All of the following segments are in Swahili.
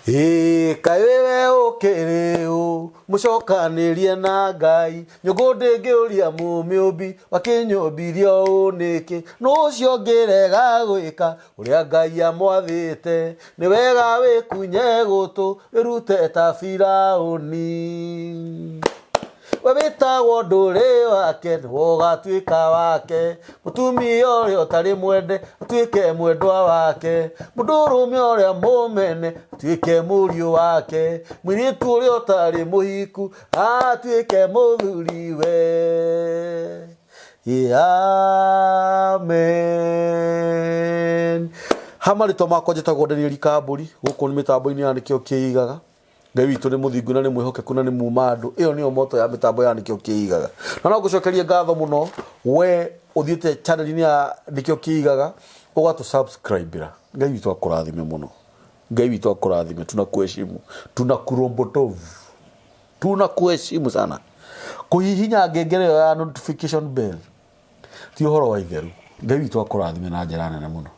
Kaĩ wewe ũkĩrĩ ũ mũcokanĩrie na Ngai nyũngũ ndĩngĩũria mũmĩũmbi wakĩnyũmbirie ũũ nĩkĩ n'ũcio ũngĩrega gwĩka ũrĩa Ngai amwathĩte nĩ wega wĩkunye gũtũ wĩrute ta Firaũni we wĩtagwo ndũrĩ wake nĩwe ũgatuĩka wake mũtumia ũrĩa ũtarĩ mwende atuĩke mwendwa wake mũndũrũme ũrĩa mũmene atuĩke mũriũ wake mũirĩtu ũrĩa ũtarĩ mũhiku atuĩke mũthuriwe. Amen. Hamarĩtwa makwa njĩtagwo Daniel Kambũri gũkũ nĩ mĩtambo-inĩ ya nĩkĩo kĩigaga. Ngai witũ nĩ mũthingu na nĩ mwĩhokeku na nĩ muuma andũ. Ĩyo nĩyo moto ya mĩtambo ya nĩkĩo kĩigaga. Na no ngũcokerie ngatho mũno we ũthiĩte channel-inĩ ya nĩkĩo kĩigaga ũgatũ-subscribe-ĩra. Ngai witũ akũrathime mũno. Ngai witũ akũrathime. Tunakuheshimu. Tunakurombotovu. Tunakuheshimu sana. Kũhihinya ngengere ya notification bell ti ũhoro wa itheru. Ngai witũ akũrathime na njĩra nene mũno.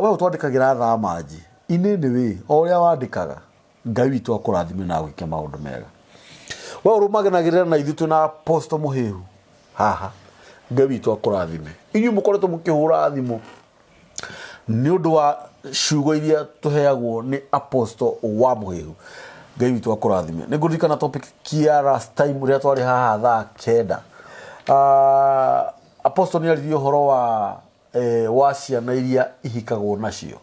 We ũtwandĩkagĩra thamaji inene we o ũrĩa wandĩkaga. Ngai witũ akũrathime na gwĩka maũndũ mega. We ũrũmaganagĩrĩra na ithuĩ twĩna Apostle Mũhĩhu haha. Ngai witũ akũrathime. Inyuĩ mũkoretwo mũkĩhũra thimũ nĩ ũndũ wa ciugo iria tũheagwo nĩ Apostle wa Mũhĩhu. Ngai witũ akũrathime. Nĩ ngũririkana topic kia last time rĩrĩa twarĩ haha thaa 9. Apostle nĩ aririe ũhoro wa ciana iria ihikagwo nacio.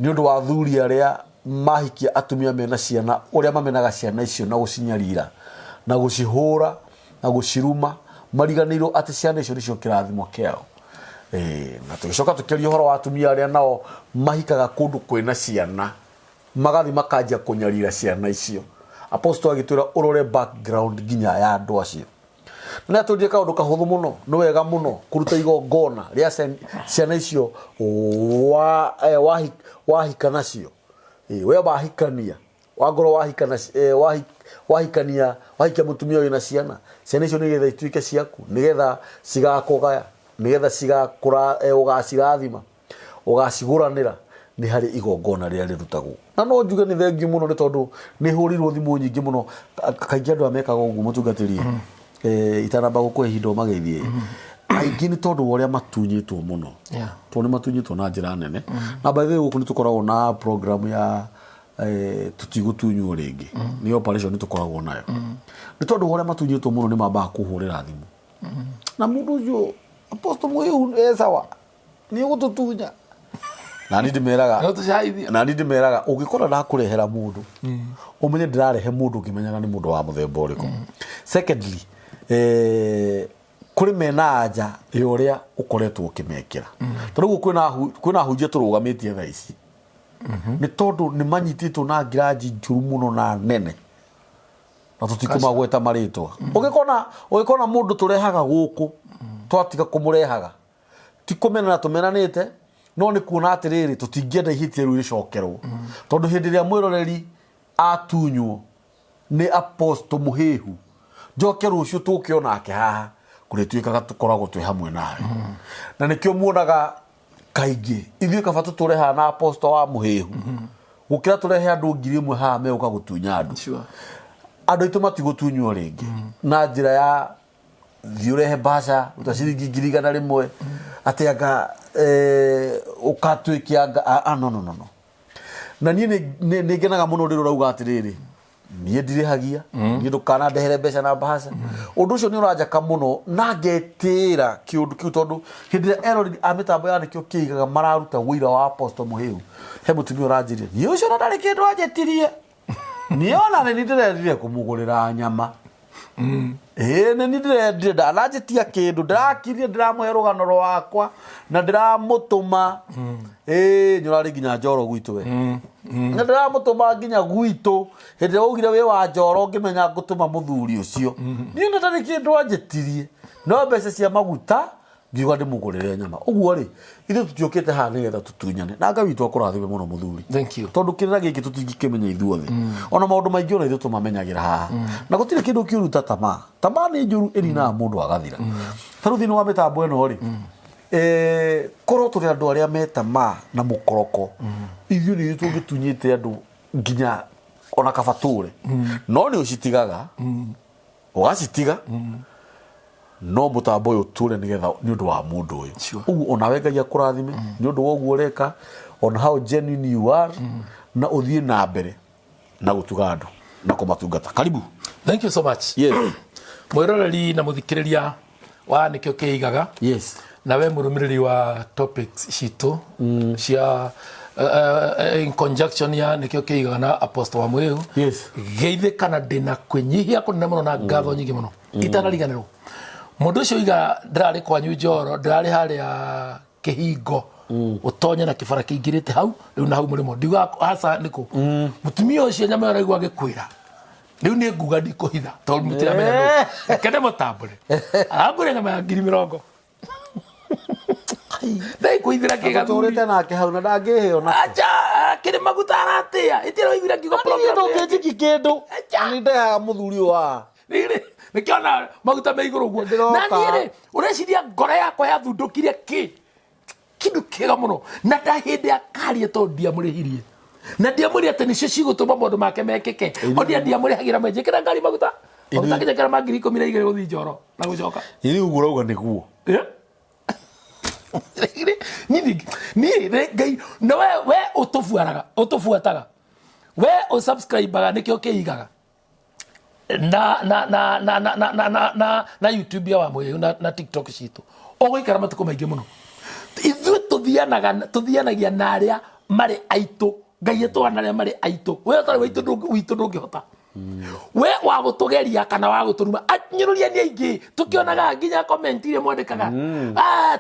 Nĩ ũndũ wa athuri arĩa mahikia atumia mena ciana ũrĩa mamenaga ciana icio na gũcinyarira na gũcihũra na gũciruma mariganĩirwo atĩ ciana icio nĩcio kĩrathimo kĩao. Na tũgĩcoka tũkĩaria ũhoro wa atumia arĩa nao mahikaga kũndũ kwĩna ciana magathi makanjia kũnyarira ciana icio. Apostle agĩtwĩra ũrore background nginya ya andũ acio. Na tũndie kaũndũ kahũthũ mũno nĩ wega mũno kũruta igongona rĩa ciana icio wahika nacio. We wahikania wangorwo wahikia mũtumia wĩna ciana icio nĩgetha ituĩke ciaku nĩgetha cigakũgaya nĩgetha cigakũra ũgacirathima ũgacigũranĩra nĩ harĩ igongona rĩrĩa rĩrutagwo. Na no njuge nĩ thengiũ mũno nĩ tondũ nĩ hũrirwo thimũ nyingĩ mũno kaingĩ andũ amekaga ũguo mũtungatĩri itanamba gũkũhe ihinda ũmageithie. Aingĩ nĩ tondũ wa ũrĩa matunyĩtwo mũno. Tondũ nĩ matunyĩtwo na njĩra nene. Na by the way gũkũ nĩ tũkoragwo na program ya tũtigũtunywo rĩngĩ. Nĩ operation tũkoragwo nayo. Nĩ tondũ wa ũrĩa matunyĩtwo mũno nĩ mambaga kũhũrĩra thimũ. Na mũndũ ũcio Apostle Mũhĩhu sawa nĩ ũgũtũtunya. Na ndĩmeraga ũngĩkora ndakũrehera mũndũ ũmenye ndĩrarehe mũndũ ũkĩmenyaga nĩ mũndũ wa mũthemba ũrĩkũ. Secondly kũrĩ mena anja ya ũrĩa ũkoretwo ũkĩmekĩra. Tondũ kwĩna hunjia tũrũgamĩtie thaa ici nĩ tondũ nĩ manyitĩtwo na ngiraji njũru mũno na nene na tũtikũmagweta marĩtwa. Ũngĩkona mũndũ tũrehaga gũkũ twatiga kũmũrehaga ti kũmenana tũmenanĩte no nĩ kuona atĩrĩrĩ tũtingĩenda ihĩtia rĩu rĩcokerwo. Tondũ hĩndĩ ĩrĩa mwĩroreri atunywo nĩ Apostle Mũhĩhu njoke rũciũ tũke onake haha kũrĩtuĩkaga tũkoragwo twĩ hamwe nawe. Na nĩkĩo muonaga kaingĩ ithuĩ kaba tũtũre haha na Apostle wa Mũhĩhu gũkĩra tũrehe andũ 1000 haha megũka gũtunya andũ. Andũ aitũ matigũtunywo rĩngĩ na njĩra ya thiĩ ũrehe mbaca ruta ciringi 100 atĩ anga ũkatuĩkia no. Na niĩ nĩ ngenaga mũno rĩrĩa ũrauga atĩrĩrĩ niĩ ndirĩhagia niĩ ndũkanandehere mbeca na mbaca. Ũndũ ũcio nĩ ũranjaka mũno na ngetĩĩra kĩũndũ kĩu tondũ hĩndĩ ĩrĩa eroreri a mĩtambo ya nĩkĩo kĩigaga mararuta wĩira wa Apostle Mũhĩhu he mũtumia ũranjĩria niĩ ũcio no ndarĩ kĩndũ anjĩtirie niĩ ona nĩ ndĩrendire kũmũgũrĩra nyama. Nĩ ndĩrendire ndananjĩtia kĩndũ ndĩrakirie ndĩramũhe rũgano rwakwa na ndĩramũtũma nyũrarĩ nginya Njoro gwitũ we na ndĩramũtũma nginya gwitũ hĩndĩ ĩrĩa waugire wĩ wa Njoro ngĩmenya ngũtũma mũthuri ũcio niĩ ndarĩ kĩndũ anjĩtirie no mbeca cia maguta ngiuga ndĩmũgũrĩre nyama. Ũguo rĩ ithuĩ tũtiũkĩte haha nĩgetha tũtunyane na Ngai witũ akũrathime mũno mũthuri. Tondũ kĩrĩra gĩkĩ tũtingĩkĩmenya ithuothe ona maũndũ maingĩ ona ithuĩ tũmamenyagĩra haha na gũtirĩ kĩndũ kĩũru ta tamaa. Tamaa nĩ njũru ĩninaga mũndũ agathira. Ta rĩu thĩinĩ wa mĩtambo ĩno rĩ korwo tũrĩ andũ arĩa meta ma na mũkoroko ithuĩ nĩ tũngĩtunyĩte andũ nginya ona kabatũre no nĩ ũcitigaga ũgacitiga no mũtambo ũyũ tũre nĩgetha nĩ ũndũ wa mũndũ ũyũ ũguo onawe Ngai akũrathime nĩ ũndũ wa ũguo ũreka on how genuine you are na ũthiĩ na mbere na gũtuga andũ na kũmatungata. Karibu. Thank you so much. Yes. Mwĩroreri na mũthikĩrĩria wa Nĩkĩo Kĩigaga. Yes. Na we mũrũmĩrĩri wa topics citũ cia in conjunction ya Nĩkĩo Kĩigaga na Apostle wa Mwĩu. Yes. Geithĩ kana ndĩna kwĩnyihia kũnene mũno na ngatho nyingĩ mũno itanariganĩrwo. Mũndũ ũcio iga ndararĩ kwanyu Njoro ndararĩ harĩa kĩhingo utonye na kĩbara kĩingĩrĩte hau rĩu na hau mũrĩmo ndiuga hasa nĩkũ mũtumia ũcio nyama araigua agĩkwĩra rĩu nĩ nguga ndikũhitha tondũ mũtiramenya kene mũtambũre agũre nyama ya 20,000 ndai kuithira kĩgathuri tũrĩte nake hau na ndangĩheo na acha kĩrĩ maguta aratĩa itĩra ithira kiugo program ndũngĩnjiki kĩndũ nĩ ndehaga mũthuri wa rĩrĩ nĩkĩona maguta me igũrũ guo na niĩ ũreciria ngoro yakwa yathundũkire kĩndũ kĩega mũno na ndahĩndĩ akaria tondũ ndiamũrĩhirie na ndiamũrĩ atĩ nĩcio cigũtũma maũndũ make mekĩke ondia ndiamũrĩhagĩra menjĩkĩra ngari maguta kĩnyakĩra ma 12,000 gũthiĩ Njoro na gũcoka rĩu ũguo ũrauga nĩguo Ngai no we ũtũbuataga we ũsubscribe-aga Nĩkĩo Kĩigaga na YouTube ya wa Mwĩu na TikTok citũ ũgũikara matukũ maingĩ mũno ithuĩ tuthianagia na arĩa marĩ aitũ Ngai etwana arĩa marĩ aitũ we ũtarĩ witũ ndũngĩhota we wa gũtũgeria kana wa gũtũruma anyũrũria nĩ aingĩ tũkĩonaga nginya comment iria mwandĩkaga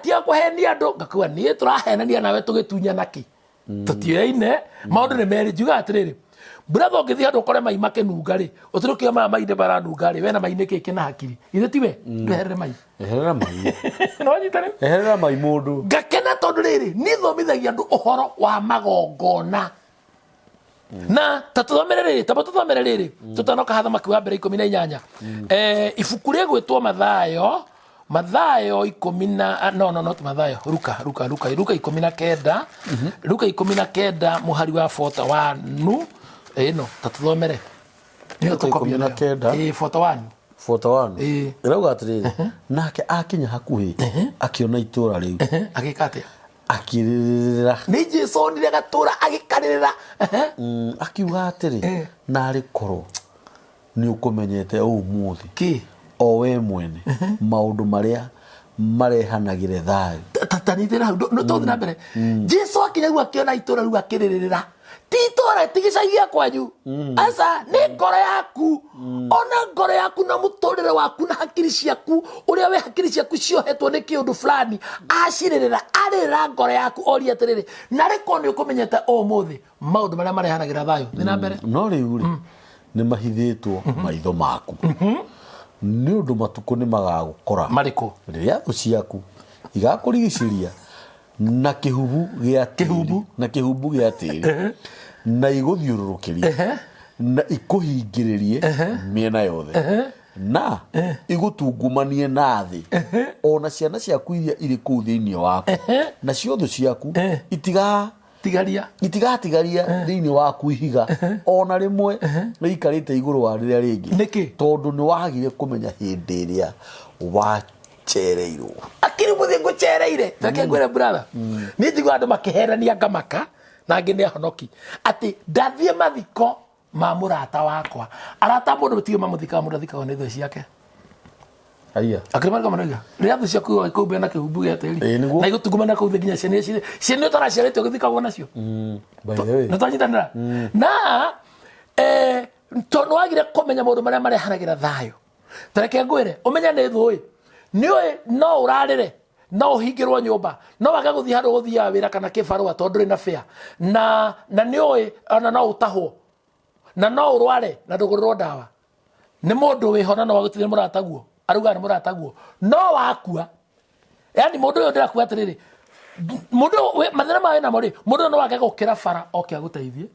tia kũhenia andũ ngakuga niĩ tũrahenania nawe tũgĩtunya naki tũtioine maũndũ nĩ merĩ njuga atĩrĩrĩ brother ũngĩthiĩ handũ ũkore mai makĩnunga rĩ ũtũrũkia maya mainde baranunga rĩ we na mai nĩ kĩkĩ na hakiri ithe tiwe ndweherere mai no nyitane eherera mai mũndũ ngakena tondũ rĩrĩ nĩ thomithagia andũ ũhoro wa magongona na tatuthomere rĩrĩ tutanoka hathamaki wa mbere 18 ibuku rĩgwĩtwo Mathayo 10 no Mathayo Luka 19 Luka 19 muhari wa 41 no tatuthomere nĩ tũkomia 41 ĩrauga atĩrĩrĩ nake akinya hakuhĩ akĩona itũũra rĩu agĩka atĩa akĩrĩrĩra nĩ Jesũ onire gatũũra agĩkarĩrĩra akiuga atĩrĩ narĩ korwo nĩ ũkũmenyete ũmũthĩ o we mwene maũndũ marĩa marehanagĩre thayũ tatanithĩra hau no tũthiĩ na mbere Jesũ akinya akĩona itũũra rĩu akĩrĩrĩra ti itũũra tigicagia kwanyu aca nĩ ngoro yaku ona ngoro yaku na mũtũrĩre waku na hakiri ciaku ũrĩa we hakiri ciaku ciohetwo nĩ kĩũndũ fulani acirĩrĩra arĩrĩra ngoro yaku oria atĩrĩrĩ na rĩko nĩ ũkũmenyete ũmũthĩ maũndũ marĩa marehanagĩra thayũ thiĩ na mbere no rĩu rĩ nĩ mahithĩtwo maitho maku nĩ ũndũ matukũ nĩ magagũkora marĩkũ rĩrĩa thũ ciaku igakũrigicĩria na kĩhubu gĩa tĩri na igũthiũrũrũkĩrie na ikũhingĩrĩrie mĩena yothe na igũtungumanie na thĩ ona ciana ciaku iria irĩ kũu thĩinĩ waku na ciothe ciaku itigatigaria thĩinĩ waku ihiga ona rĩmwe rĩikarĩte igũrũ wa rĩrĩa rĩngĩ tondũ nĩ wagire kũmenya hĩndĩ ĩrĩa wacereirwo akiri mũthĩ ngũcereire reke ngwĩre brother niĩ njiguaga andũ makĩherania ngamaka na angĩ nĩ ahonoki atĩ ndathiĩ mathiko ma mũrata wakwa arata mũndũ gũtirĩ mamũthikaga mũndũ athikagwo nĩ thũ ciake akĩrĩ marĩkũ manoiga rĩrĩa thũ ciaku ikũmbia na kĩhumbu gĩa tĩri na igũtungumana kũu thĩ nginya ciana ũtaraciarĩtwo ũgĩthikagwo nacio nĩ twanyitanĩra na tondũ wagire kũmenya maũndũ marĩa marehanagĩra thayũ ta reke ngwĩre ũmenya nĩ thũĩ nĩũĩ no ũrarĩre no ũhingĩrwo nyũmba no wage gũthiĩ handũ gũthiaga wĩra kana kĩbarũa tondũ ndũrĩ na bĩa na nĩũĩ ona no ũtahwo na no ũrware na ndũgũrĩrwo ndawa nĩ mũndũ wĩho na no wagũtirĩ mũrataguo aruga nĩ mũrataguo no wakua yani mũndũ ũyũ ndĩrakuga atĩrĩrĩ mũndũ mathĩna mawe namo rĩ mũndũ no wage gũkĩra bara oke agũteithie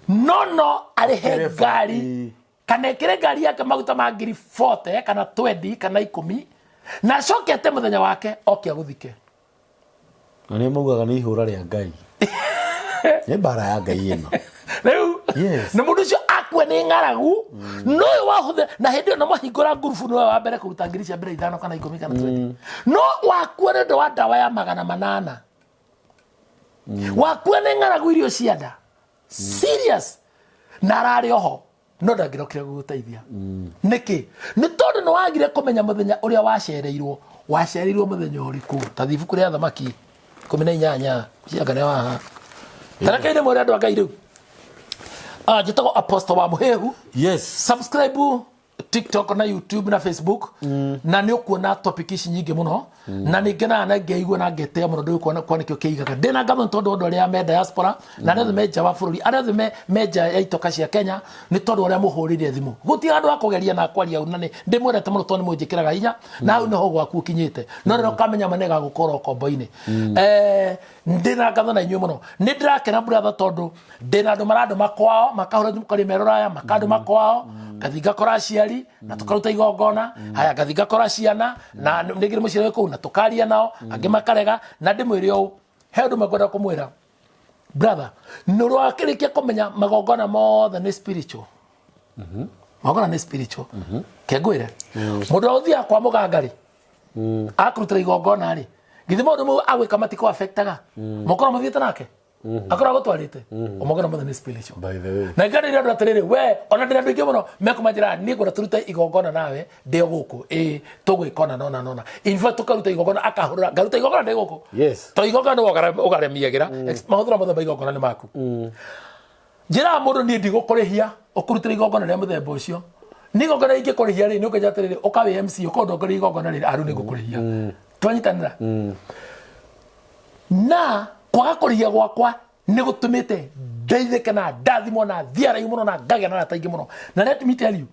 no arĩhe ngari kana ekĩre ngari yake maguta ma 40 kana 20 kana 10 na acoke ate mũthenya wake oke agũthike Na nĩ maugaga nĩ ihũra rĩa Ngai. Nĩ mbara ya Ngai ĩno. Rĩu na mũndũ ũcio akue nĩ ng'aragu no wahũthĩra na hĩndĩ ĩyo no mahingũra ngurubu nĩwe wa mbere kũruta ngiri cia mbere 5 kana 10 kana 20 no wakua nĩ ũndũ wa ndawa ya 800 wakua nĩ ng'aragu irio cia nda serious na ararĩ oho no ndangĩrokire gũgũteithia nĩkĩ nĩ tondũ nĩ wagire kũmenya mũthenya ũrĩa wacereirwo mũthenya ũrĩkũ ta thibuku rĩa thamaki 18 ciangane waha tarakaine mwere andũ a Ngai rĩu njĩtagwo Apostle wa Mũhĩhu. Yes. Subscribe TikTok na YouTube na Facebook na nĩ ũkuona topic ici nyingĩ mũno na nĩ ngenaga na ngeigua na ngetea mũno ndĩ kuona kwa nĩkĩo kĩigaga ndĩna ngatho nĩ tondũ andũ arĩa me diaspora na arĩa me nja wa bũrũri arĩa me nja ya itoka cia Kenya nĩ tondũ arĩa mũhũrĩire thimũ gũtirĩ andũ a kũgeria na kwaria na nĩ ndĩmwendete mũno tondũ nĩ mũnjĩkĩraga hinya na hau nĩho gwaku ũkinyĩte no rĩrĩa ũkamenya manega gũkorwo kombo-inĩ ndĩna ngatho na inyuĩ mũno nĩ ndĩrakena brother tondũ ndĩna andũ marandũma kwao makahũra thimũ kũrĩ meroraya makandũma kwao ngathi ngakora aciari na tukaruta igongona haya ngathi ngakora ciana na nĩngĩrĩ mũciari kũu na tukaria nao angĩ makarega na ndĩmwĩre ũũ he ũndũ mangwenda kũmwĩra brother nĩ wakĩrĩkia kũmenya magongona mothe nĩ spiritual magongona nĩ spiritual kengwĩre mũndũ ũthiaga kwa mũganga-rĩ akũrutĩra igongona-rĩ githĩ maũndũ mau agwĩka matiko affectaga mũkorwo mũthiĩte nake akorwo gũtwarĩte ũmogona mothe nĩ spiritual By the way. na ngari andũ atĩrĩrĩ we ona ndĩra andũ aingĩ mũno mekũmanjĩra niĩ ngwenda tũrute igongona nawe ndĩ gũkũ tũgwĩkona nona in fact tũkaruta igongona akahũrĩra ngaruta igongona ndĩ gũkũ Yes. tondũ igongona ũgaremiagĩra mahũthĩra mothe ma igongona nĩ maku njĩraga mũndũ niĩ ndigũkũrĩhia ũkũrutĩra igongona rĩa mũthemba ũcio nĩ igongona ingĩkũrĩhia rĩ nĩ ũkĩnjĩra atĩrĩrĩ ũkawe MC ũkondongoria igongona rĩrĩ arũ nĩ ngũkũrĩhia twanyitanĩra na kwaga kũrĩhia gwakwa nĩ gũtũmĩte ndeithĩke na ndathimwo na thiaraihu mũno na ngagĩa na arata aingĩ mũno na let me tell you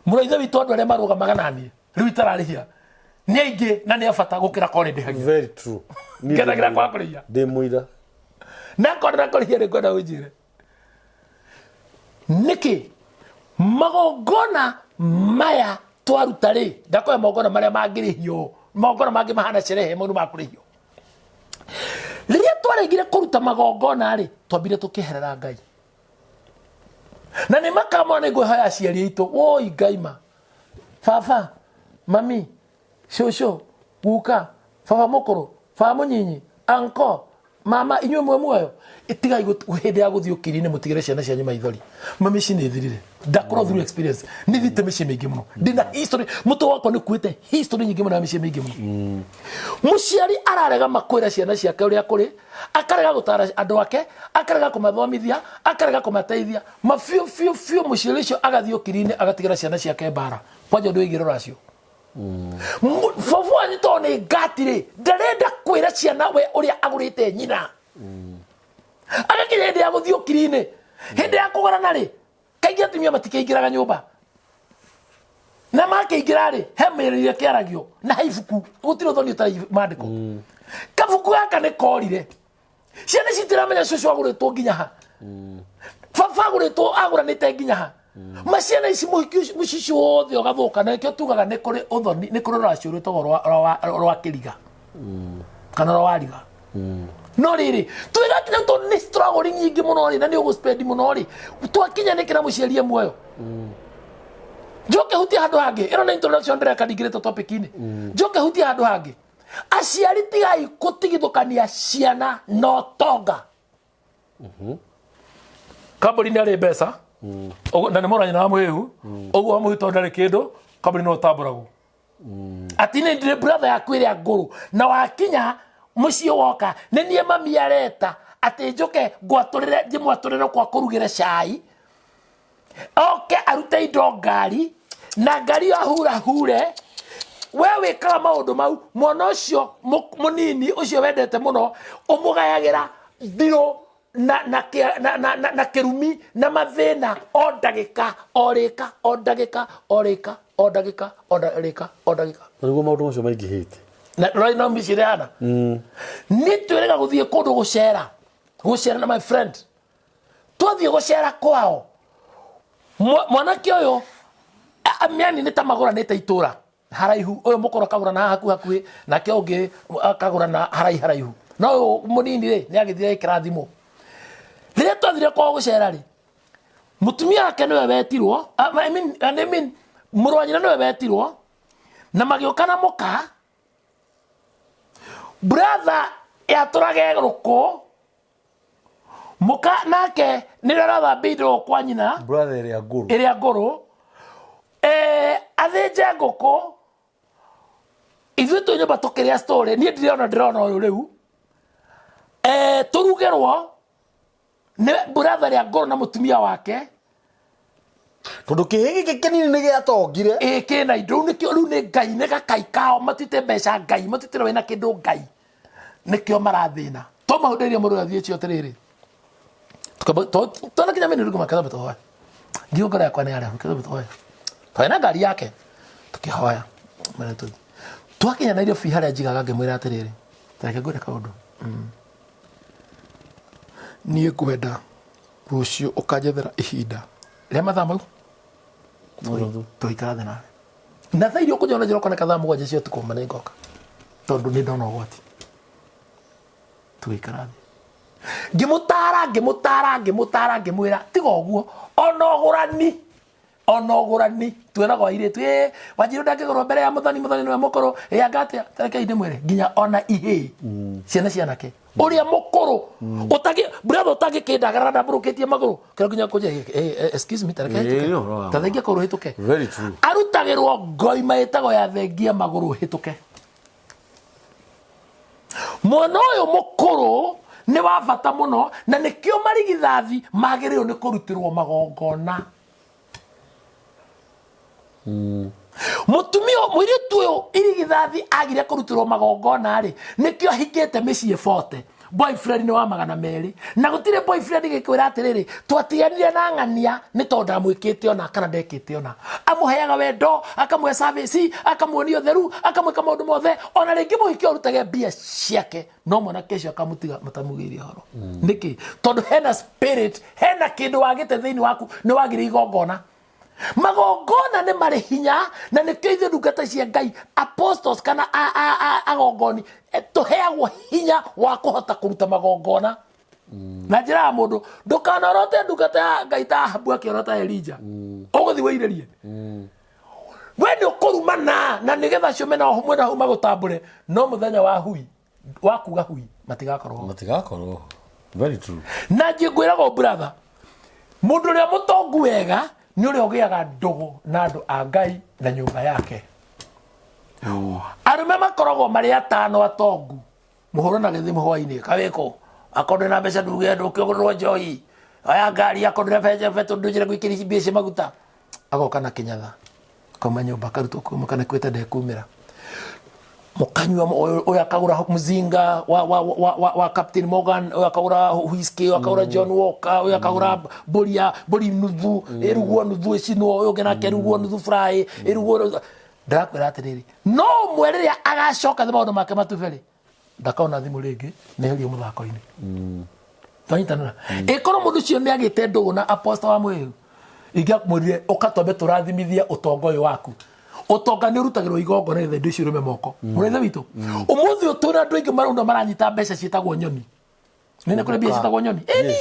mũrũ ithe witũ andũ arĩa marũgamaga naniĩ rĩu itararĩhia nĩ aingĩ na nĩ abata gũkĩra korwo nĩ ndĩhagia Very true. ngenagĩra kwaga kũrĩhia Ndĩ mũira. na korwo kũrĩhia nĩ ngwenda ũnjĩre nĩkĩ magongona maya twaruta rĩ ndakoya magongona marĩa mangĩrĩhio magongona mangĩ mahana sherehe maũndũ ma kũrĩhio rĩrĩa twarĩgire kũruta magongona rĩ twambire tũkĩherera Ngai na nĩ makamwa nĩ ngwĩhoya aciari aitũ woi Ngai ma baba mami cũcũ guka baba mũkũrũ baba mũnyinyi anko mama inyuĩ mwe muoyo itigai hĩndĩ ya gũthiĩ ũkiri-inĩ mũtigĩre ciana cianyu maithori mami ici nĩ thirire ndakorwo through experience nĩ thite mĩciĩ mĩingĩ mũno ndĩna history mũtwe wakwa nĩ kuĩte history nyingĩ mũno ya mĩciĩ mĩingĩ mũno mũciari ararega makwĩra ciana ciake ũrĩa kũrĩ akarega gũtara andũ ake akarega kũmathomithia akarega kũmateithia mabiũ mũciari ũcio agathiĩ ũkiri-inĩ agatigĩra ciana ciake mbara kwanja ũndũ wĩigĩrwo racio baba wanyu tondũ nĩ ngatirĩ ndarenda kwĩra ciana we ũrĩa agũrĩte nyina agakinya hĩndĩ ya gũthiĩ ũkiri-inĩ hĩndĩ ya kũgorana rĩ kaingĩ atumia matikĩingĩraga nyũmba na makĩingĩra rĩ he mĩrĩre kĩaragio na ha ibuku gũtirĩ ũthoni ũtarĩ maandĩko kabuku gaka nĩ korire ciana citiramenya cũcũ agũrĩtwo nginya ha baba agũrĩtwo agũranĩte nginya ha maciana ici mũcici wothe ũgathũka na nĩkĩo tugaga nĩ kũrĩ ũthoni nĩ kũrĩ rũracio rwĩtagwo rwa kĩriga kana rwa wariga no rĩrĩ twĩgakinya tondũ nĩ struggle nyingĩ mũno rĩ na nĩ ũgũspendi mũno rĩ twakinyanĩkĩra mũciarie muoyo njoke hutia handũ hangĩ ĩno nĩ introduction ndĩreka ndingĩrĩte topic-inĩ njoke hutia handũ hangĩ aciari tigai gũtigithũkania ciana na ũtonga kambũri nĩ arĩ mbeca na nĩ mũranyina wa Mũhĩhu ũguo wa Mũhĩhu tondũ ndarĩ kĩndũ kambũri no ũtambũragwo ati nĩ ndĩrĩ brother yaku ĩrĩa ngũrũ na wakinya mũciĩ woka nĩ niĩ mami areta atĩ njoke ngwatũrĩre ndĩmwatũrĩre kwa kũrugĩra cai oke arute indo ngari na ngari ahurahure we wĩkaga maũndũ mau mwana ũcio mũnini ũcio wendete mũno ũmũgayagĩra thirũ na kĩrumi na mathĩna o ndagĩka o rĩka o ndagĩka o rĩka o ndagĩka o rĩka o ndagĩka Nĩguo maũndũ macio maingĩhĩte. na right now mĩciĩ yana nĩ twĩrĩga gũthiĩ kũndũ gũcera na my friend twathiĩ gũcera kwao mwanake ũyũ amĩani nĩ ta magũranĩte itũra haraihu ũyũ mũkoro akagũrana hakuhĩ nake ũngĩ akagũrana haraihu no munini ri ni agithire kirathimo riria twathire kwa gucera ri mutumia wake niwe wetirwo I mean murwanyina niwe wetirwo na magiokana muka brother yaturage ruko muka nake niraratha bido kwa nyina brother iria nguru athinje nguku ithuĩ twĩ nyũmba tũkĩrĩa story niĩ ndĩrona ũyũ rĩu tũrugerwo nĩ brother ya ngoro na mũtumia wake tondũ kĩhĩ gĩkĩ kĩnini nĩ gĩatongire kĩna indo rĩu nĩ ngai nĩ gakai kao matite mbeca ngai matite wĩna kĩndũ ngai nĩkĩo marathĩna to mahũndĩrie mũndũ athiĩ atĩrĩrĩ twana kinya mimi nilikuwa kadha batoa ngĩũngara yakwa nĩ arĩa kadha batoa twena ngari yake tukĩhoya mana tu twakinya na irio fi harĩa njigaga ngĩmwĩra atĩrĩrĩ reke ngwĩre kaũndũ niĩ ngwenda rũciũ ũkanjethera ihinda rĩa mathaa mau tũikara thĩ nawe na thaa irio ũkũnyona njĩra ũkoneka thaa mũgwanja cia ũtukũ ma nĩ ngoka tondũ nĩ ndona ũgwati tũikara thĩ ngĩmũtara ngĩmwĩra tiga ũguo ona ũgũrani twĩraga airĩtu Wanjiru ndangĩgũrwo mbere ya mũthoni nĩwe mũkũrũ angatĩa tarekei ndĩmwĩre nginya ona ihĩ ciana cianake ũrĩa mũkũrũ brother ũtangĩkĩndagarara ndambũrũkĩtie magũrũ kĩrĩa nginya kũnjia excuse me tarekei ta thengia kũgũrũ hĩtũke arutagĩrwo ngoima ĩtagwo ya thengia magũrũ hĩtũke mwana ũyũ mũkũrũ nĩ wa bata mũno na nĩkĩo marigithathi magĩrĩirwo nĩ kũrutĩrwo magongona mutumia mũirĩtu ũyũ irigithathi agire kũrutĩrwo magongona rĩ nĩkĩo ahingĩte mĩciĩ 40 boyfriend nĩ wa 200 na gũtirĩ boyfriend gĩkwĩra atĩrĩrĩ twatiganire na ng'ania nĩ tondũ ndamwĩkĩte ona kana ndekĩte ona amũheaga wendo akamwe service akamuonia ũtheru akamwĩka maũndũ mothe ona rĩngĩ mũhiki ũrutage mbia ciake no mwanake ũcio akamũtiga matamugĩirie horo nĩkĩ tondũ hena spirit hena kĩndũ wagĩte thĩinĩ waku nĩ wagĩrĩ igongona magongona nĩ marĩ hinya na nĩkĩo ithuĩ ndungata cia Ngai apostles kana agongoni tũheagwo hinya wa kũhota kũruta magongona na njĩra ya mũndũ ndũkanorote ndungata ya Ngai ta Ahabu akĩorota Elija ũgũthiĩ wĩirĩrie we nĩ ũkũrumana na nĩgetha ciume na mwena hau magũtambũre no mũthenya wa hui wakuga hui matigakorwo very true na ngwĩraga brother mũndũ ũrĩa mũtongu wega nĩ ũrĩa ũgĩaga ndũgũ na andũ a Ngai na nyũmba yake arũme makoragwo marĩ atano atongu mũhũrana gĩthimo hwainĩ kawĩko akorwo na mbeca nduge ndũkĩgũrĩrwo njohi aya ngari akorwo na mbeca tondũ njĩra gwĩkĩra mbia cia maguta agoka na kĩnyatha kauma nyũmba karutwo kuma kana kwĩta ndekumĩra mukanywa ũyũ akagũra mzinga wa Captain Morgan ũyũ akagũra whiskey akagũra John Walker ũyũ akagũra mbũri nuthu ĩrugwo nuthu ĩcinwo ũyũ ũngĩ nake ĩrugwo nuthu fry ĩrugwo ndakwĩra atĩrĩrĩ no mwe rĩrĩa agacoka thĩ maũndũ make matube rĩ ndakona thimũ rĩngĩ nĩeherio mũthako-inĩ twanyitanĩra ĩkorwo mũndũ ũcio nĩ agĩte ndũgũ na apostle wa mwĩrĩ ingĩamwĩrire ũkatombe tũrathimithia ũtonga ũyũ waku ũtonga nĩ ũrutagĩrwo igongona nĩgetha indo icio irume moko mũraitha witũ ũmũthĩ ũtũra andũ aingĩ marũnda maranyita mbeca ciĩtagwo nyoni nĩ kũrĩ mbia ciĩtagwo nyoni ĩni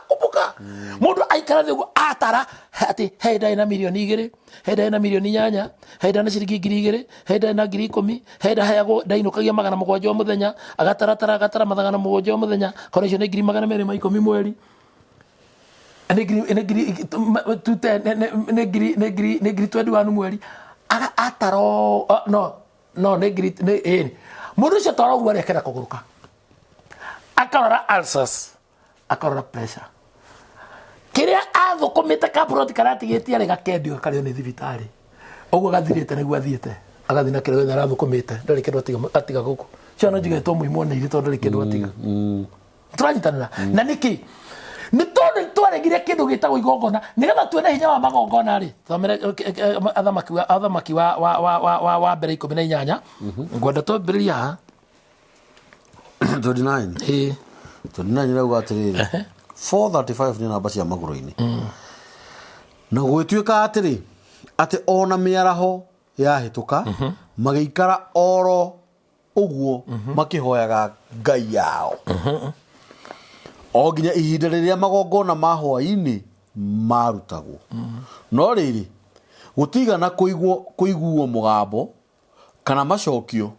kumbuka mũndũ aikara thĩ ũguo atara atĩ he ndarĩ na milioni 2 he ndarĩ na milioni 8 he ndarĩ na ciringi 2,000 he ndarĩ na 10,000 he ndaheagwo ndainũkagia 700 o mũthenya agatara mathaa 700 o mũthenya korwo icio nĩ 210 mweri negri 21 mweri ataro no negri mũndũ ũcio toro ũguo arekera kũgũrũka akarora ulcers akarora pressure kĩrĩa athũkũmĩte kabroti karatigĩtie arĩ gakendio karĩo nĩ thibitarĩ ũguo gathirĩte nĩguo athiĩte agathiĩ na kĩrĩa arathũkũmĩte ndarĩ kĩndũ atiga gũkũ ciana njigetwo mũimwo nĩ irĩ tondũ ndarĩ kĩndũ atiga tũranyitanĩra na nĩkĩ nĩ tondũ twaregire kĩndũ gĩtagwo igongona nĩgetha tuone hinya wa magongona rĩ thomere athamaki wa mbere 18 ngwenda twambĩrĩria 29 rauga atĩrĩrĩ 435 nĩ namba cia magũrũ-inĩ na gwĩtuĩka atĩrĩ atĩ ona mĩaraho yahĩtũka magĩikara oro uguo makihoyaga ngai yao o nginya ihinda riria magongona ma hwaini marutagwo no riri gutigana kuiguo mugambo kana macokio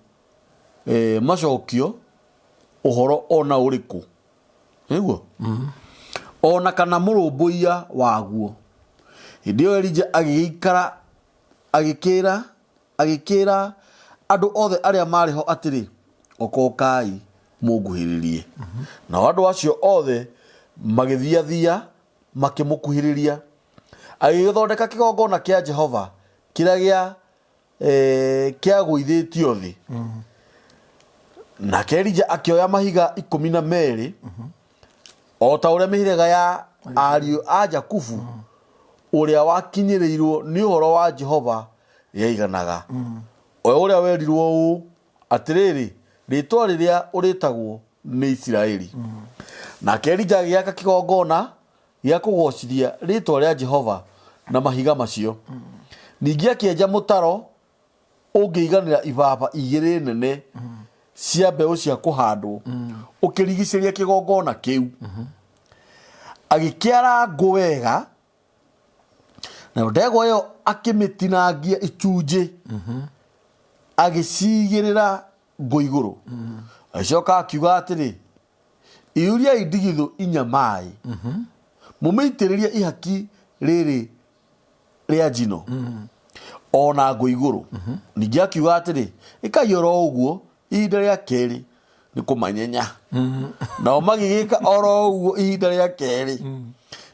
uhoro ona uriku niguo ona kana murumbuia waguo indio Elija agikara agikira andu othe aria mariho atiri okokai munguhiririe na andu acio othe magithiathia makimukuhiriria agithondeka kigongona kia Jehova kiria kia guithitio thi na Elija akioya mahiga 12 o ta uria mihirega ya ariu a Jakubu uria wakinyirirwo ni uhoro wa Jehova yaiganaga o uria werirwo u atiriri ritwa riria uritagwo ni Isiraeli na Elija agiaka kigongona gia kugocithia ritwa ria Jehova na mahiga macio ningi akienja mutaro ungiiganira ibaba igiri nene cia mbeu cia kuhandwo ukirigiceria kigongona kiu agikiara ngwega na ndego yo akimitinangia icunje agicigirira ngoiguru acoka akiuga atiri iuria indigithu inya mai mumeitiriria ihaki riri ria njino ona ngoiguru ningi akiuga atiri ikayoro uguo ihinda ria keri ni kumanyenya na magigika oro uguo ihinda ria keri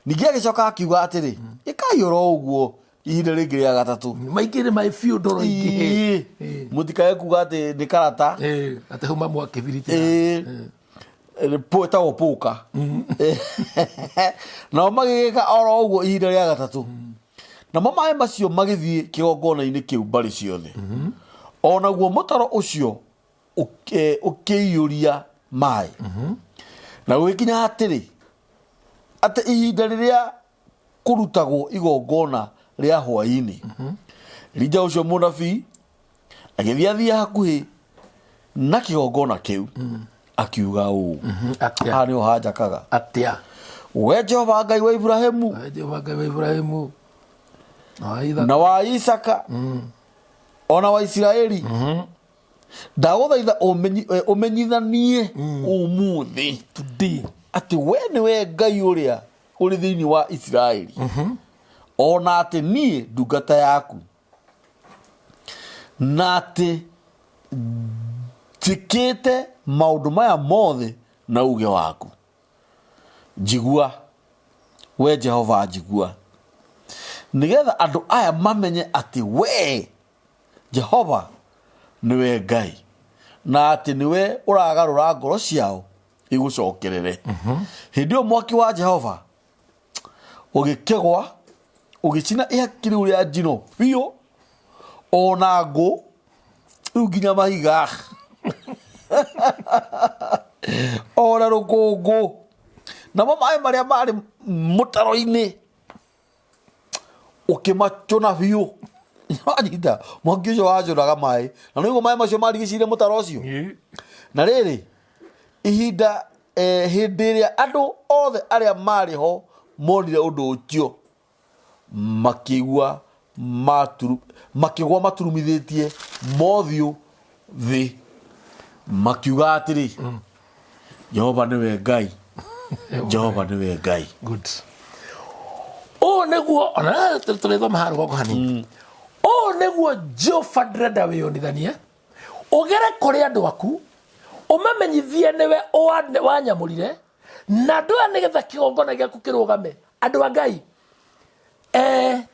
ningi agicoka akiuga atiri ikayoro uguo ihinda ringi ria gatatu maingire mai fiu ndoro ingi mutikae kuga ati ni karata ate huma mwakibiriti poeta opoka na magigika oro uguo ihinda ria gatatu na mamae macio magithie kigongona-ini kiu bari ciothe ona guo mutaro ucio ukiyuria mai na gwikinya atiri ate ihinda riria kurutagwo igongona ria hwaini Elija ucio munabii agithiathia hakuhi na kigongona kiu akiuga u ani ohajakaga atia we Jehova Ngai wa Ibrahimu na wa Isaka ona wa Isiraeli ndaguthaitha umenyithanie umuthi today ati we niwe Ngai uria uri thiini wa Isiraeli ona ati nie ndungata yaku na ati tikite maundu maya mothe na uge waku jigua we Jehova jigua nigetha andu aya mamenye ati we Jehova niwe Ngai na ati niwe uragarura ngoro ciao igucokerere hindi o mwaki wa Jehova ugikegwa ugicina ihakiri uria njino biu ona ngo uginya mahiga ona rukungu na mamae maria mari mutaro-ini ukimachona biu anyita mwaki ucio wacoraga mai na niguo mai macio marigicire mutaro ucio na riri ihinda hindi iria andu othe aria mariho monire undu ucio makigwa maturumithitie mothiu thi makiuga atiri Jehova niwe Ngai Jehova niwe Ngai good o neguo ona tulethoma haru goko hani o neguo Jehova ndrenda wiyonithanie ugere kuri andu aku umamenyithie niwe wanyamurire na ndua nigetha kigongona giaku kirugame andu a Ngai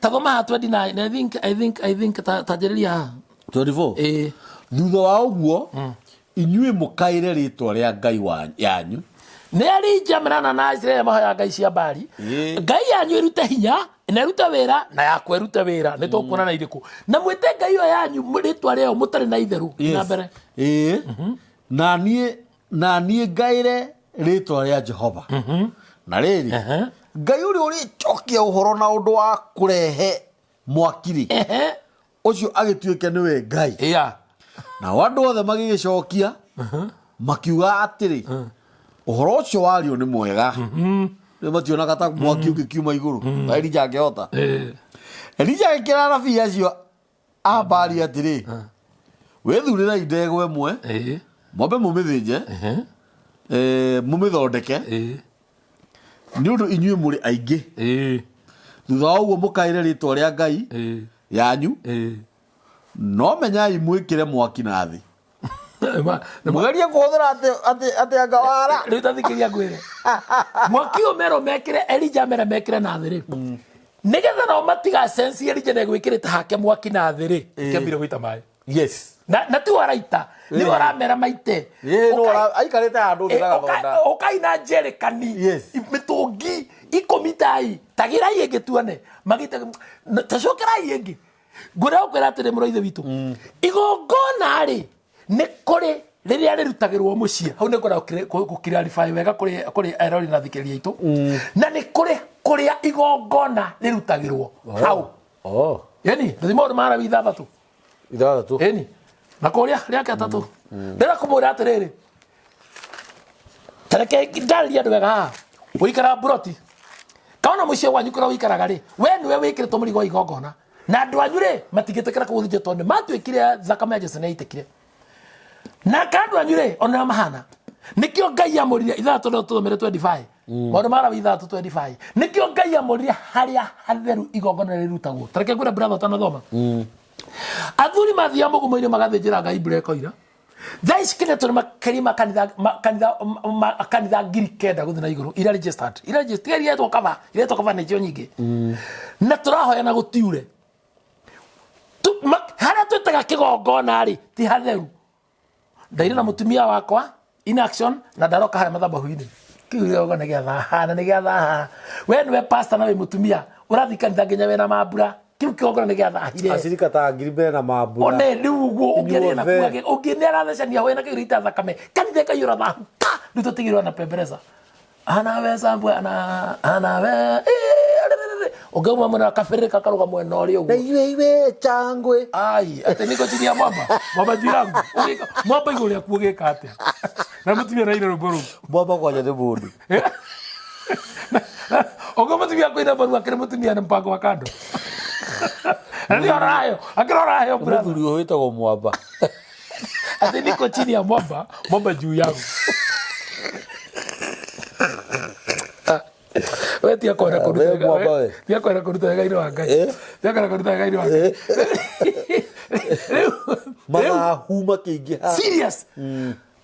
tathoma 29 I think tajereria 24 thutha wa uguo inyue mukaire ritwa ria Ngai yanyu ne Elija merana na Israeli mahoya Ngai cia bari Ngai yanyu irute hinya na irute wira na yakwe irute wira ni tukuona na iriku na mwite Ngai yo yanyu ritwa rio mutari na itheru na mbere na nie ngaire ritwa ria Jehova na riri Ngai uri chokia uhoro na undu wa kurehe mwakiri ucio agituike niwe Ngai na wandu othe magigicokia makiuga atiri uhoro ucio wario ni mwega ni mationaga ta mwaki ukiuma iguru Elija angehota Elija ekira nabii acio ambari atiri wethurira indegwa imwe mombe mumithije mumithondeke ni undu inyue muri aingi thutha wa uguo mukaire ritwa ria Ngai yanyu no menyai mwikire mwaki na thi mugerie kuhuthira ati angawara riu tathikiria ngwire mwaki umero mekire Elija mera mekire na thiri nigetha no matiga sense Elija ne gwikirite hake mwaki na thiri kembire gwita mai yes na tu araita ni waramera maite no aikarite andu thiraga thonda okaina jerekani mitungi ikomitai tagirai ingituane magite tacokerai ingi ngura ukwira atiri muroithe witu igongona ri ni kuri riria rirutagirwo mucie hau ni ngora gukirarify wega kuri erori na thikiria itu na ni kuria igongona rirutagirwo hau yani thimo mara withathatu eni na kuria ria katatu ndera kumura atiriri tareke ndaria ndu wega uikara broti kaona mucie wanyu kura uikaraga ri we niwe wikirito murigo igongona na andu anyu ri matigitekera kuthije tonde matwikire thakame ya Jesu neitekire na kandu anyu ri ona mahana nikio Ngai amuriria ithatu ndo tumere 25 maundu mara ithatu 25 nikio Ngai amuriria haria hatheru igongona rirutagwo tareke ngura brother tanathoma athuri mathia mugumo-ini magathinjira Ngai mbura ikoira thaa ici kine turi makerima kanitha ngiri kenda guthi na iguru ira registered iretwo kava nicio nyingi na turahoya na gutiure haria twitaga kigongona ri ti hatheru ndaire na mutumia wakwa in action na ndaroka haria mathabahu-ini kiu gĩogona gĩathahana nĩ gĩathaha we nĩwe pastor na wĩ mutumia ũrathi kanitha nginya wĩna mambura kiu kĩogona nĩ gĩathahire acirika ta ngiri mbere na mambura one rĩu ũguo ũngĩarĩa na kuage ũngĩ nĩ arathecania hwe na kĩrita thakame kanitha kaiyũra thahu rĩu tũtigĩrwo na pembereza anawe sambwe anawe ugauma mwana kafirika karuga mwena ũrĩa ũguo iwe changwe ai ate niko chini ya mama jirangu mwamba igũrĩa kuo gĩka atĩa na mutumia na ire rũmbũrũ mwamba kwanja nĩ mũndũ ogo mutumia kwĩna mbaru akĩrĩ mutumia na mpango wa kando ndio rayo akĩrora brother mũthuri ũyũ wĩtagwo mwamba ate niko chini ya mwamba juu yangu we tia kwenda kuruta wega ino wa Ngai tia kwenda kuruta wega ino wa Ngai mahuma kĩingĩ serious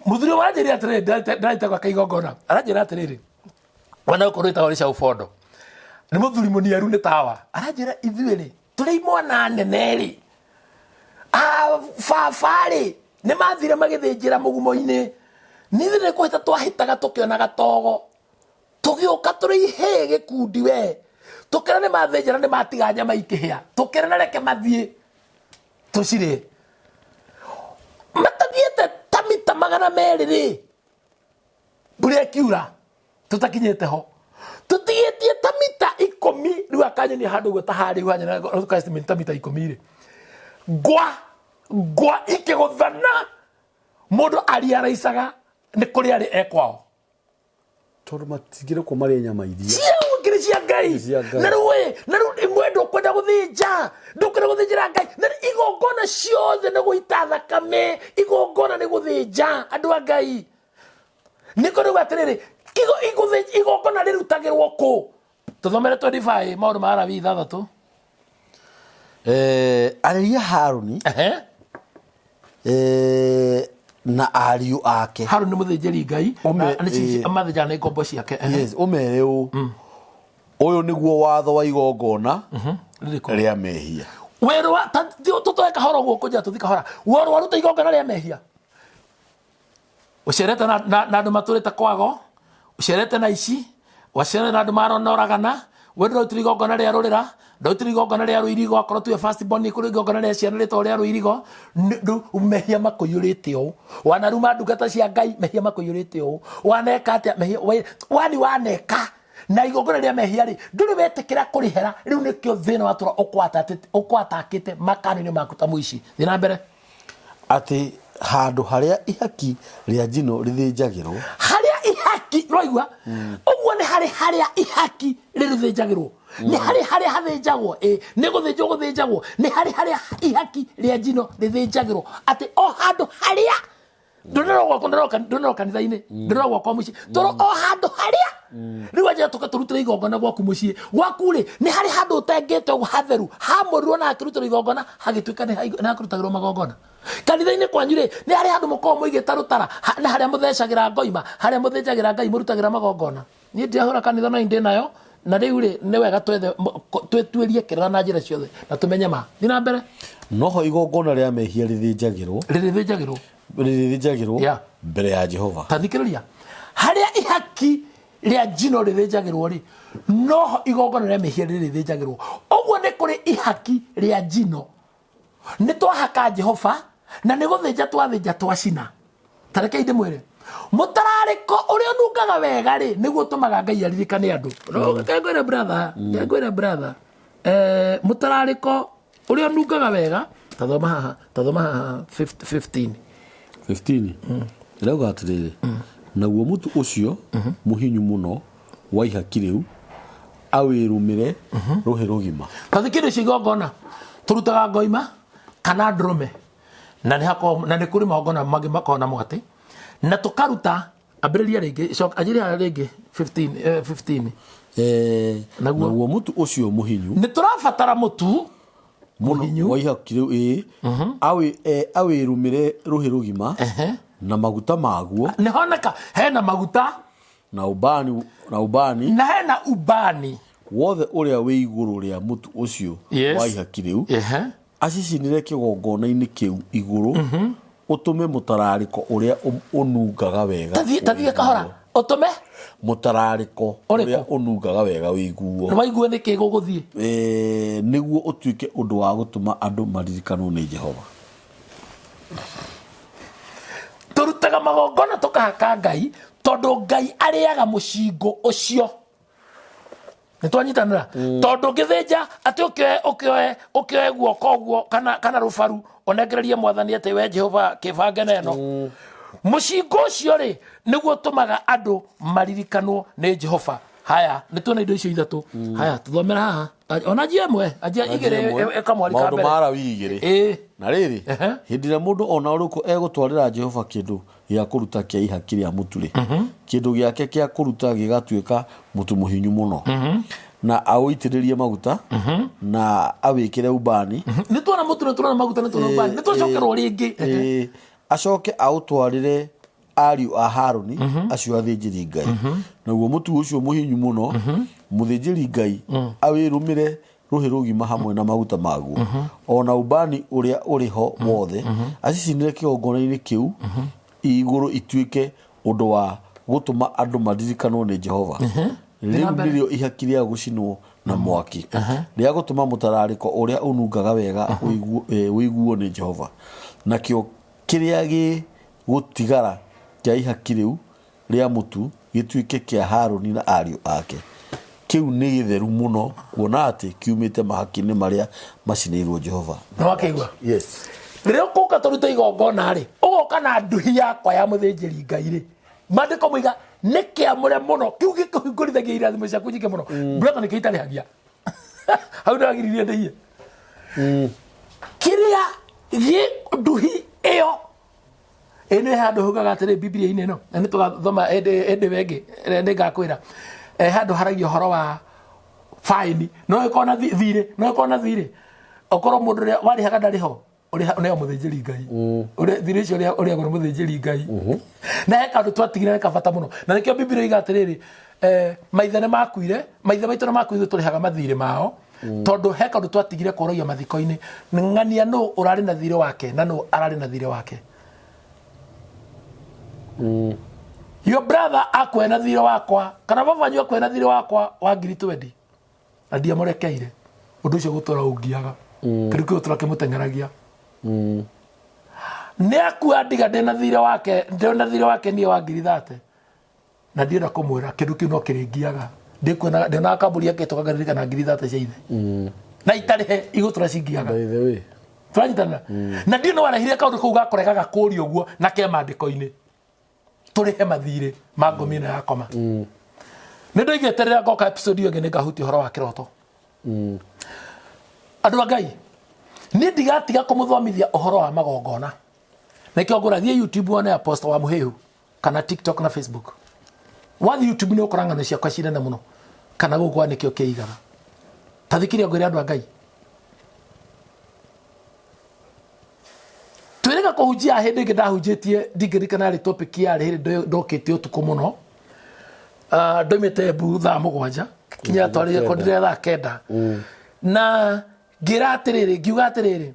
muthuri wa njĩri atirĩ ndaitagwo akaigongona aranjĩra atĩrĩrĩ wana ũkorwo ĩtagwo rĩca ũbondo nĩ mũthuri mũniaru nĩ tawa aranjĩra ithuĩ-rĩ tũrĩ imwana nene rĩ baba-rĩ nĩ mathire magĩthĩnjĩra mũgumo-inĩ nithuĩ nĩ kũhĩta twahĩtaga tũkĩona gatogo tũgĩũka tũrĩ ihĩ gĩkundi we tũkĩra nĩ mathĩnjĩra nĩ matiga nyama ikĩhĩa tũkĩra na reke mathiĩ tũcirĩ matathiĩte ta mita 200 mbura ĩkiura tũtakinyĩte ho tũtigĩtie ta mita 10 rĩu akanyoni handũ ũguo ta harĩ hanya ta mita 10 ngwa ikĩgũthana mũndũ ariaraicaga nĩ kũrĩ arĩ ekwao tondũ matigire kũ marĩ nyama iria ciao cia Ngai na rĩu imwe ndũkwenda gũthĩnja ndũkwenda gũthĩnjĩra Ngai na igongona ciothe nĩ gũita thakame igongona nĩ gũthĩnja andũ a Ngai nĩko rĩu atĩrĩrĩ igongona rĩrutagĩrwo kũ tũthomere 25 maũndũ ma Alawii 6 arĩria Harũni na ariũ ake Harũni nĩ mũthĩnjĩri Ngai amathĩnjaga na ikombo ciake ũmere ũyũ nĩguo watho wa igongona rĩa mehia werwa tũtoe kahora ũguo kũnja tũthi kahora werwa waruta igongona rĩa mehia ũcerete na andũ matũrĩte kwago ũcerete na ici wacerete na andũ maronoragana we ndũrautire igongona rĩa rũrĩra ndautire igongona rĩa rũirigo akorwo tuwe first born kũrĩ igongona rĩa ciana rĩtwa rĩa rũirigo mehia makũiyũrĩte ũũ wanaruma ndungata cia Ngai mehia makũiyũrĩte ũũ waneka atĩa mehia wani waneka na igongona rĩa mehia rĩ ndũrĩ wetĩkĩra kũrĩhera rĩu nĩkĩo thĩna watũra ũkwatakĩte makano-inĩ maku ta mũici thiĩ na mbere ati handu haria ihaki ria njino rithinjagirwo haria ihaki roigwa uguo ni haria ihaki rithinjagirwo ni haria hathinjagwo ni guthinjagwo ni haria ihaki ria njino rithinjagirwo ati o handu haria ndonero kanitha-ini ndonero gwakwa muciĩ toro o handu haria riu aja tuka turutire igongona gwaku muciĩ gwaku ri ni hari handu utengete uguo hatheru hamorirwo na akirutira igongona hagituika ni hakurutagirwo magongona kanitha-ini kwanyu ri ni hari handu mukorwo muigite rutara na haria muthecagira ngoima haria muthinjagira Ngai murutagira magongona ni ndirahura kanitha no indi nayo na riu ri ni wega twetuirie kirira na njira ciothe na tumenye ma thi na mbere noho igongona ria mehia rithinjagirwo Yeah. mbere ya Jehova tathikiriria haria ihaki ria njino rithinjagirwo ri noho igongona ria mehia rithinjagirwo uguo ni kuri ihaki ria njino ni twahaka Jehova na ni guthinja twathinja twacina tareke inde mwire mutarariko uria nungaga wega ri niguo tumaga Ngai aririkane andu ngwira brother mutarariko uria nungaga wega tathoma haha 15 irauga atiriri naguo mutu ucio muhinyu muno wa ihaki riu awirumire ruhi rugima tathikiri cigongona turutaga ngoima kana ndrume na ni kuri magongona mangi makona mwati na tukaruta ambiriria ringi ajiria ringi 15 naguo mutu ucio muhinyu ni turabatara mutu muhinyu wa ihaki riu awirumire ruhi rugima na maguta maguo ni honeka hena maguta na ubani na hena ubani wothe uria wi iguru ria mutu ucio wa ihaki riu acicinire kigongona-ini kiu iguru utume mutarariko uria unungaga wega tathie kahora utume mutarariko uria unungaga wega wiguo no waiguo ni kigo guthie niguo utuike undu wa gutuma andu maririkanwo ni Jehova turutaga magongona tukahaka Ngai tondu Ngai ariaga mucingo ucio nitwanyitanira tondu ngithinja ati ukioe guoko guo kana rubaru onengererie mwathani ati we Jehova kibange neno mucingo ucio ri niguo tumaga andu maririkanwo ni Jehova haya nituona indo icio ithatu haya tuthomera haha ona jiemwe ajia igire ekamwari ka mbere maundu mara wigire na riri hindi ria mundu ona uruko egutwarira Jehova kindu gia kuruta kia ihaki ria muturi kindu giake kia kuruta gigatuika mutu muhinyu muno na awitiririe maguta na awikire ubani nituona mutu nituona maguta nituona ubani nitucokerwo ringi acoke autwarire ariu a Haruni acio athinjiri Ngai naguo mutu ucio muhinyu muno muthinjiri Ngai awirumire ruhi rugima hamwe na maguta maguo ona ubani uria uriho wothe acicinire kigongona-ini kiu iguru ituike undu wa gutuma andu maririkanwo ni Jehova riu nirio ihaki ria gucinwo na mwaki ria gutuma mutarariko uria unungaga wega wiguo ni Jehova nakio kiria gi gutigara kia ihaki riu ria mutu gituike kia Haruni na ariu ake kiu ni githeru muno kuona ati kiumite mahaki-ini maria macinirwo Jehova no akaigua yes ririo kuka turuta igongona ri ugoka na nduhi yakwa ya muthinjiri Ngai ri mandiko muiga ni kiamure muno kiu gikuhingurithagia irathimo ciaku nyingĩ muno brother ni kiitarihagia hau ndagiririe ndihie kiria gi nduhi iyo ene handu hugaga atiri Biblia-ini ino na ni tugathoma ende wengi ni ngakwira handu haragio horo wa faini no ikona thire okorwo mundu ria warihaga ndariho uri muthinjiri Ngai uri thire icio uri agora muthinjiri Ngai na he kandu twatigire ne kabata muno na nikio Biblia iga atiriri maithe ne makuire maithe maitu ne makuire turihaga mathire mao tondu he kandu twatigire korogia mathiko-ini ng'ania no urari na thire wake na no arari na thire wake your brother akwena thire wakwa kana babanyu akwena thire wakwa wa ngiri 20 na ndiamurekeire undu ucio gutura ungiaga kirikio turakimutengeragia ni akua ndiga ndina thire wake ni wa ngiri 30 na ndienda kumwira kindu kiu no kiringiaga ndina kaburi yake tukagarika na ngiri 30 cia ithe na itarihe igutura cingiaga by the way Twanyitana na ndio no warehire kaundu kau gakoregaga kũri ũguo na ke mandĩko-inĩ tũrĩhe mathirĩ ma ngomino ya koma nĩ ndoigĩte rĩrĩa ngoka episode ĩyo ĩngĩ nĩ ngahutia ũhoro wa kĩroto andũ a Ngai nĩ ndigatiga kũmũthomithia ũhoro wa magongona nĩkĩo ngũrathiĩ YouTube wone Apostle wa Mũhĩhu kana TikTok na Facebook wathi YouTube nĩ ũkora ng'ano ciakwa cinene mũno kana gũkwa nĩkĩo kĩigaga ta thikiria ngwĩre andũ a Ngai twĩrĩga kũhunjia hĩndĩ ĩngĩ ndahunjĩtie ndingĩrikana rĩ topic ya hĩndĩ ndokĩte ũtukũ mũno ndoimĩte Embu thaa 7 kinya twarĩre kondire thaa 9 na ngira atĩrĩrĩ ngiuga atĩrĩrĩ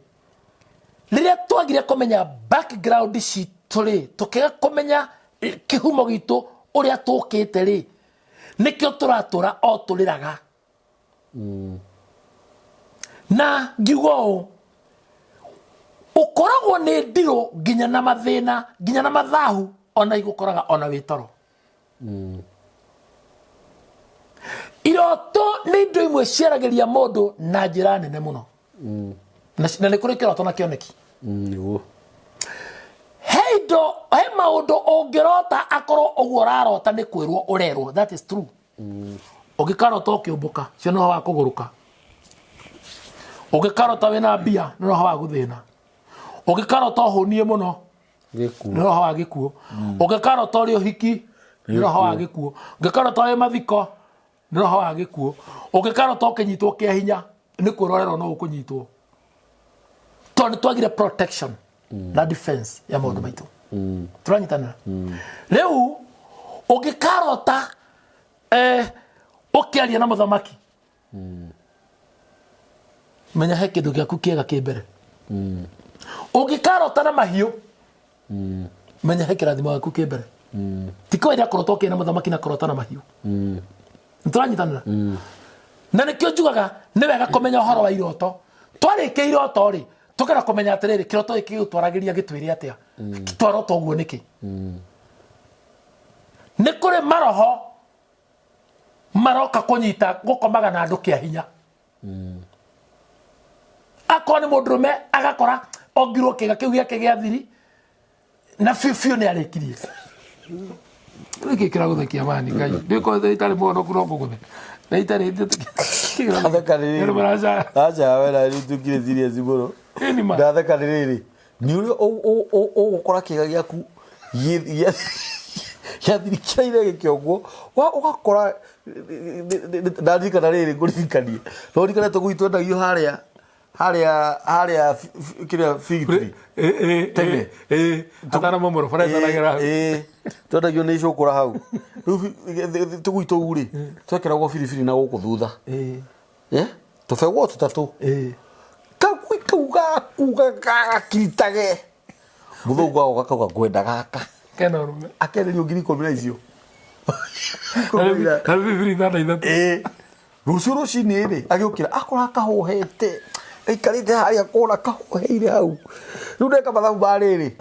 rĩrĩa twagire kũmenya background citũ rĩ tũkĩga kũmenya kĩhumo gitũ ũrĩa tũkĩte rĩ nĩkĩo tũratũra o tũrĩraga na ngiuga ũũ ukoragwo nĩ ndirũ nginya na mathĩna nginya na mathahu ona igũkoraga ona wĩtoro iroto nĩ indo imwe ciaragĩria mũndũ na njĩra nene mũno na nĩ kũrĩ kĩroto na kĩoneki he indo he maũndũ ũngĩrota akorwo ũguo ũrarota nĩ kwĩrwo ũrerwo that is true ũngĩkarota ũkĩũmbũka cio noho wa kũgũrũka ũngĩkarota wĩna mbia nĩ noho wa gũthĩna ũngĩkarota ũhũnie mũno nĩ noho wa gĩkuũ ũngĩkarota ũrĩ ũhiki nĩ noho wa gĩkuũ ũngĩkarota wĩ mathiko nĩ noho wa gĩkuũ ũngĩkarota ũkĩnyitwo kĩa hinya nĩ kwĩrorerwo no ũkũnyitwo tondũ nĩ twagire protection na defense ya maũndũ maitũ tũranyitana rĩu ũngĩkarota ũkĩaria na mũthamaki menya he kĩndũ gĩaku kĩega kĩ mbere ũngĩkarota na mahiũ menya he kĩrathimo gĩaku kĩ mbere ti kawaida kũrota ũkĩrĩ na mũthamaki na kũrota na mahiũ nĩtũranyitanĩra na nĩkĩo njugaga nĩ wega kũmenya ũhoro wa iroto twarĩkia iroto rĩ tũkĩra kũmenya atĩrĩrĩ kĩroto gĩkĩ gĩtwaragĩria gĩtwĩre atĩa twarota ũguo nĩkĩ nĩ kũrĩ maroho maroka kũnyita gũkomaga na andũ kĩa hinya akorwo nĩ mũndũrũme agakora ongirwo kĩga kĩu gĩake gĩa thiri na biũ nĩ arĩkirie nĩkĩ kĩragũthekia mani Ngai ndĩkorwo itarĩ mũhonoku no ngũgũthe na itarĩ aca wena nĩtukire serious mũno ndatheka rĩrĩ nĩ ũrĩa ũgũkora kĩga gĩaku gĩathirikĩire gĩkĩonguo ũgakora ndaririkana rĩrĩ ngũririkanie no ririkane tũgũi twendagio harĩa kĩrĩa figitri atana momoro baraitanagĩra twendagio nĩ icũkũra hau rĩu tũgũi tũu rĩ twekĩragwo biribiri na gũkũ thutha tũbegwo tũtatũ kagui kau gaku gagakiritage mũthũngũ wao gakauga ngwenda gaka akererio 10,000 na icio rũciũ rũcinĩ rĩ agĩũkĩra akora kahũhete aikarĩte harĩa kona kahũheire hau rĩu ndeka mathabu ma rĩrĩ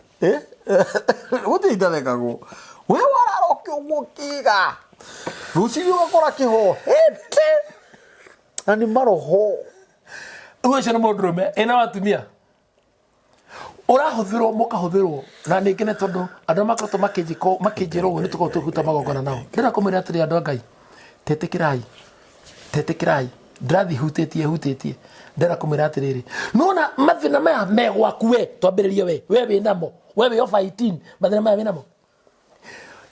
gũtirĩ itathekagwo we wararoke ũguo kĩga rũcinĩ ũgakora kĩhohete na nĩ maroho rĩu ũcio nĩ mũndũrũme ĩna watumia ũrahũthĩrwo mũkahũthĩrwo na ningĩ nĩ tondũ andũ makoretwo makĩnjĩra ũguo nĩ tũkorwo tũkĩruta magongona nao ndĩra kũmwĩra atĩrĩ andũ a Ngai tetĩkĩrai ndĩrathi hutĩtie ndĩra kũmwĩra atĩrĩrĩ nona mathĩna maya me gwaku we twambĩrĩrie we wĩ namo we wĩ ofa 18 mathĩna maya wĩ namo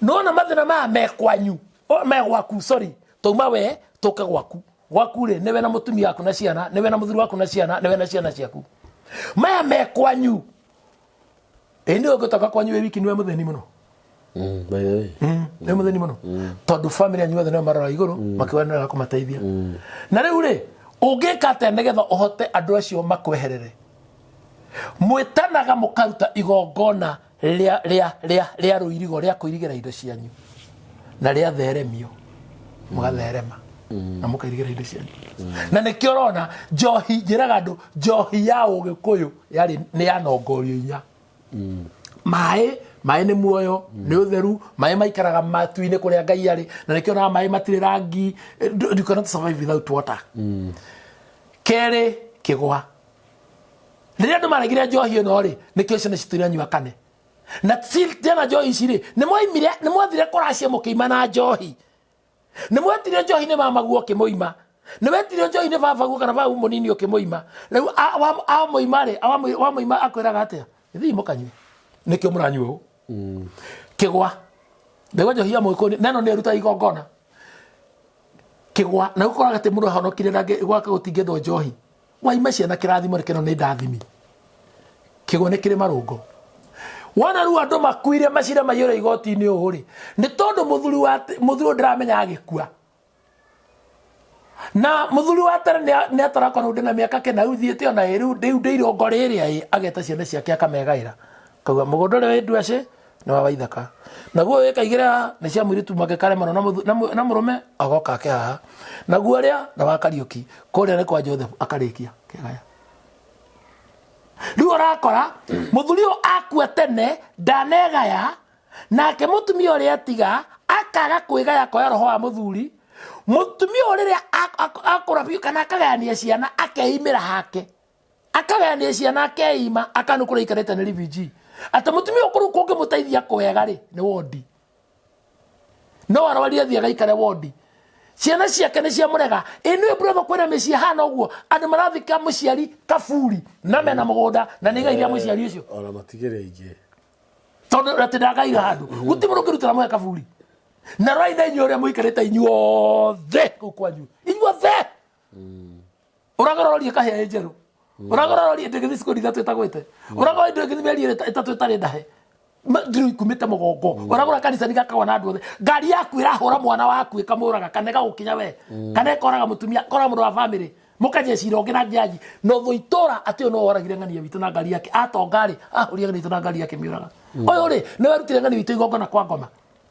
nona mathĩna maya me kwanyu me gwaku sorry tauma we tũke gwaku rĩ nĩwe na mũtumia waku na ciana nĩwe na mũthuri waku na ciana nĩwe na ciana ciaku maya me kwanyu nĩ ũngĩtoka kwanyu wĩ wiki nĩwe mũthĩni mũno nĩ mũthĩni mũno tondũ family yanyu othe nĩo marora igũrũ makĩwanĩra kũmateithia na rĩu rĩ ũngĩka atĩa nĩgetha ũhote andũ acio makweherere mwĩtanaga mũkaruta igongona rĩa rũirigo rĩa kũirigĩra indo cianyu na rĩa theremio mũgatherema na mũkairigĩra indo cianyu na nĩkĩo ũrona njohi njĩraga andũ njohi ya ũgĩkũyũ nĩ yanongorio inya maĩ nĩ muoyo nĩ ũtheru maĩ maikaraga matu-inĩ kũrĩa Ngai arĩ na nĩkĩo na maĩ matirĩ rangi you cannot survive without water kerĩ kĩgwa Riria andu maregire njohi no ri nikio ciana citire nyua kane na tena njohi ciri ni mwathire kuracia mukiima na njohi ni mwetire njohi ni mamaguo kimuima ni wetire njohi ni babaguo kana babu munini ukimuima riu a muima ri wa muima akwiraga atia thii mukanywe nikio muranyua kigwa ndego njohi ya muikoni neno ni ruta igongona kigwa na gukoraga ati mundu honokire na gwaka gutingethwo njohi waima ciana kirathimo kino ni ndathimi kigwa ni kiri marungo wana ru andu makuire macira mayore igoti-ini uri ni tondu muthuri ndiramenya agikua na muthuri wa tene ni atarakwa no ndina miaka kena uthiete ona riu ndeiro riri ai ageta ciana ciake akamegaira kauga mugondo ri ndwace ni wa waithaka naguo wikaigira ni cia mwiritu magekare mano na murume agoka ake haha naguo ria na wa Kariuki kuria ni kwa Joseph akarikia kigaya riu arakora muthuri o akua tene ndanegaya nake mutumia uria atiga akaga kwigaya kwa roho wa muthuri mutumia uria akora biu kana akagania ciana akeimira hake akagania ciana akeima akanukura ikarete ni refugee ata mutumia okuru kunge mutaithia kwega ri ni wodi no arwaria thiaga ikare wodi ciana ciake ni cia murega inu brother kwena meci hana uguo andu marathika muciari kaburi na mena mugunda na niga iria muciari ucio ona matigire ingi tondu ratindagaiga handu gutimuru kirutira mwe kaburi na raina inyu uria muikarite inyuothe kukwanyu inyuothe uragororia kahia njeru uragororia ndegithi skori thatu etagwite uragororia ndegithi meri etatu etari ndahe ndiri kumite mugongo uragora kanisa nigakagwa na andu othe ngari yaku irahura mwana waku ikamuraga kanega gukinya we kana ikoraga mutumia kora mundu wa family mukaje cira ungi na njaji no tho itora ati no waragire ngania witu na ngari yake atongari ahuria ngani na ngari yake miuraga oyo ri ni werutire ngani witu igongona kwa ngoma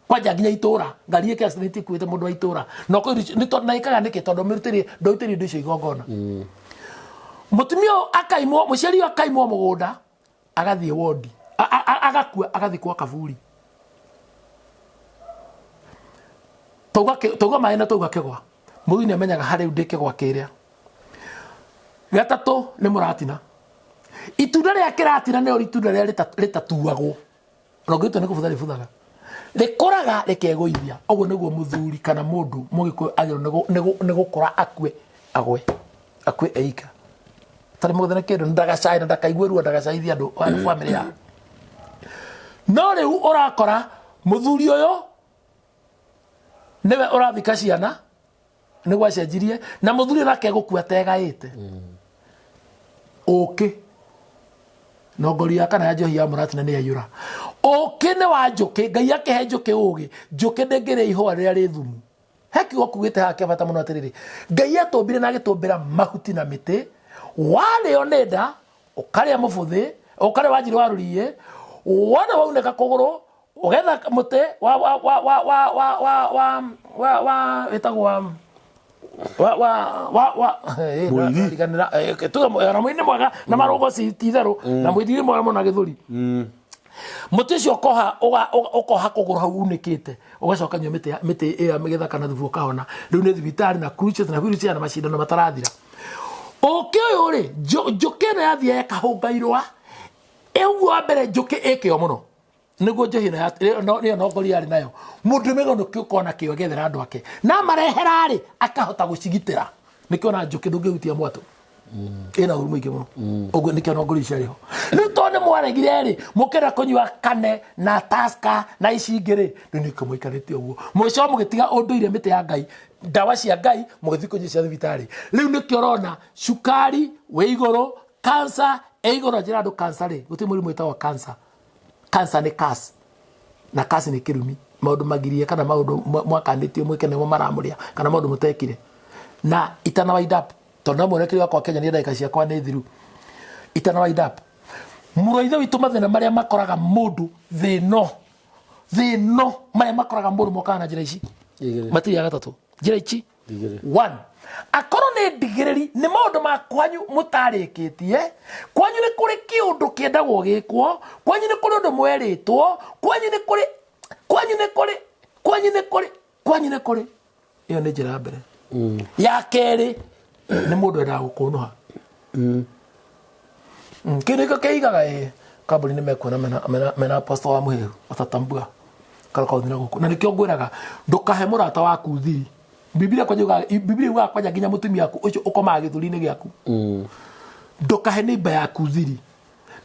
kwanja nginya itora ngari yake accident kuite mundu wa itora no ko ni to na ikaga niki tondu mirutiri ndoitiri ndu icio igongona mutumia akaimwo muciari akaimwo mugunda agathie wodi agakua agathi kwa kaburi toga maina toga kegwa muthi ni amenyaga hari ndike gwa kiria gatatu ni muratina itunda ria kiratina ni itunda ria ritatuagwo no gitu ni kubutha ributhaga rikoraga rikegoithia oguo niguo muthuri kana mundu mugiko agiro ni gukora akue eika tari muthene kindu ndagacai ndakaigweru ndagacaithia andu wa family ya no riu urakora muthuri uyo niwe urathika ciana ni gwacenjirie na muthuri nake gukua tegaite no ngori ya kana ya njohi ya muratina ni yayura ni wa njuki ngai akehe njuki ugi njuki ndengire ihwa riria ri thumu heki gukugite hake bata muno atiriri ngai atombire na agitumbira mahuti na miti wale onenda ukaria mubuthi ukaria wajiri warurie wana wauneka kuguru ugetha muti wa etagwa tuga mwini mwega na marongo cititharu na mwithiri mwega mona githuri muti cio ukoha kuguru hau unikite ugacoka nyua miti ia migetha kana thubu ukahona riu ni thibitari na cruises na wheelchair na macindano matarathira uyu ri njuki ino yathia ekahungairwa eguo wa mbere njuki ikio muno niguo njohi niyo nongori yari nayo mundu migono kiukona kio gethera andu ake na marehera ri akahota gucigitira nikio na njuki ndungihutia mwatu ina uru mwingi muno uguo nikio nongori ciariho riu tondu mwaregire ri mukira kunyua kane na taska na ici ingiri riu nikamwikarite uguo mwico mugitiga unduire miti ya ngai ndawa cia ngai mugithi kunyua cia thibitari riu nikio rona cukari we iguru cancer iguru njira andu cancer ri guti murimu witagwo cancer ni kas na kasi ni kirumi maundu magirie kana maundu mwakanitio mwike nimo maramuria kana maundu mutekire na itana wind up tondu mwerekeri wakwa Kenya ni ndaika ciakwa ni thiru itana wind up muroithe witu mathina maria makoraga mundu thino maria makoraga mundu mokana njira ici matiri ya gatatu njira ici 1 akoro ni ndigiriri ni maundu ma kwanyu mutarikitie kwanyu ni kuri kiundu kiendagwo gikwo kwanyu ni kuri undu mweritwo kwanyu ni kuri iyo ni njira mbere ya keri ni mundu enda gukunuha Kĩrĩko kĩigaga kambuni nĩ mekuona mena apostle wa mũhĩu atatambua karokaũthi na gũkũ na nĩkĩo ngwĩraga ndũkahe mũrata waku thiri. Biblia yugaga kwanja nginya mũtumia waku ũcio ũkomaga gĩthũri-inĩ gĩaku. Ndũkahe neighbor yaku thiri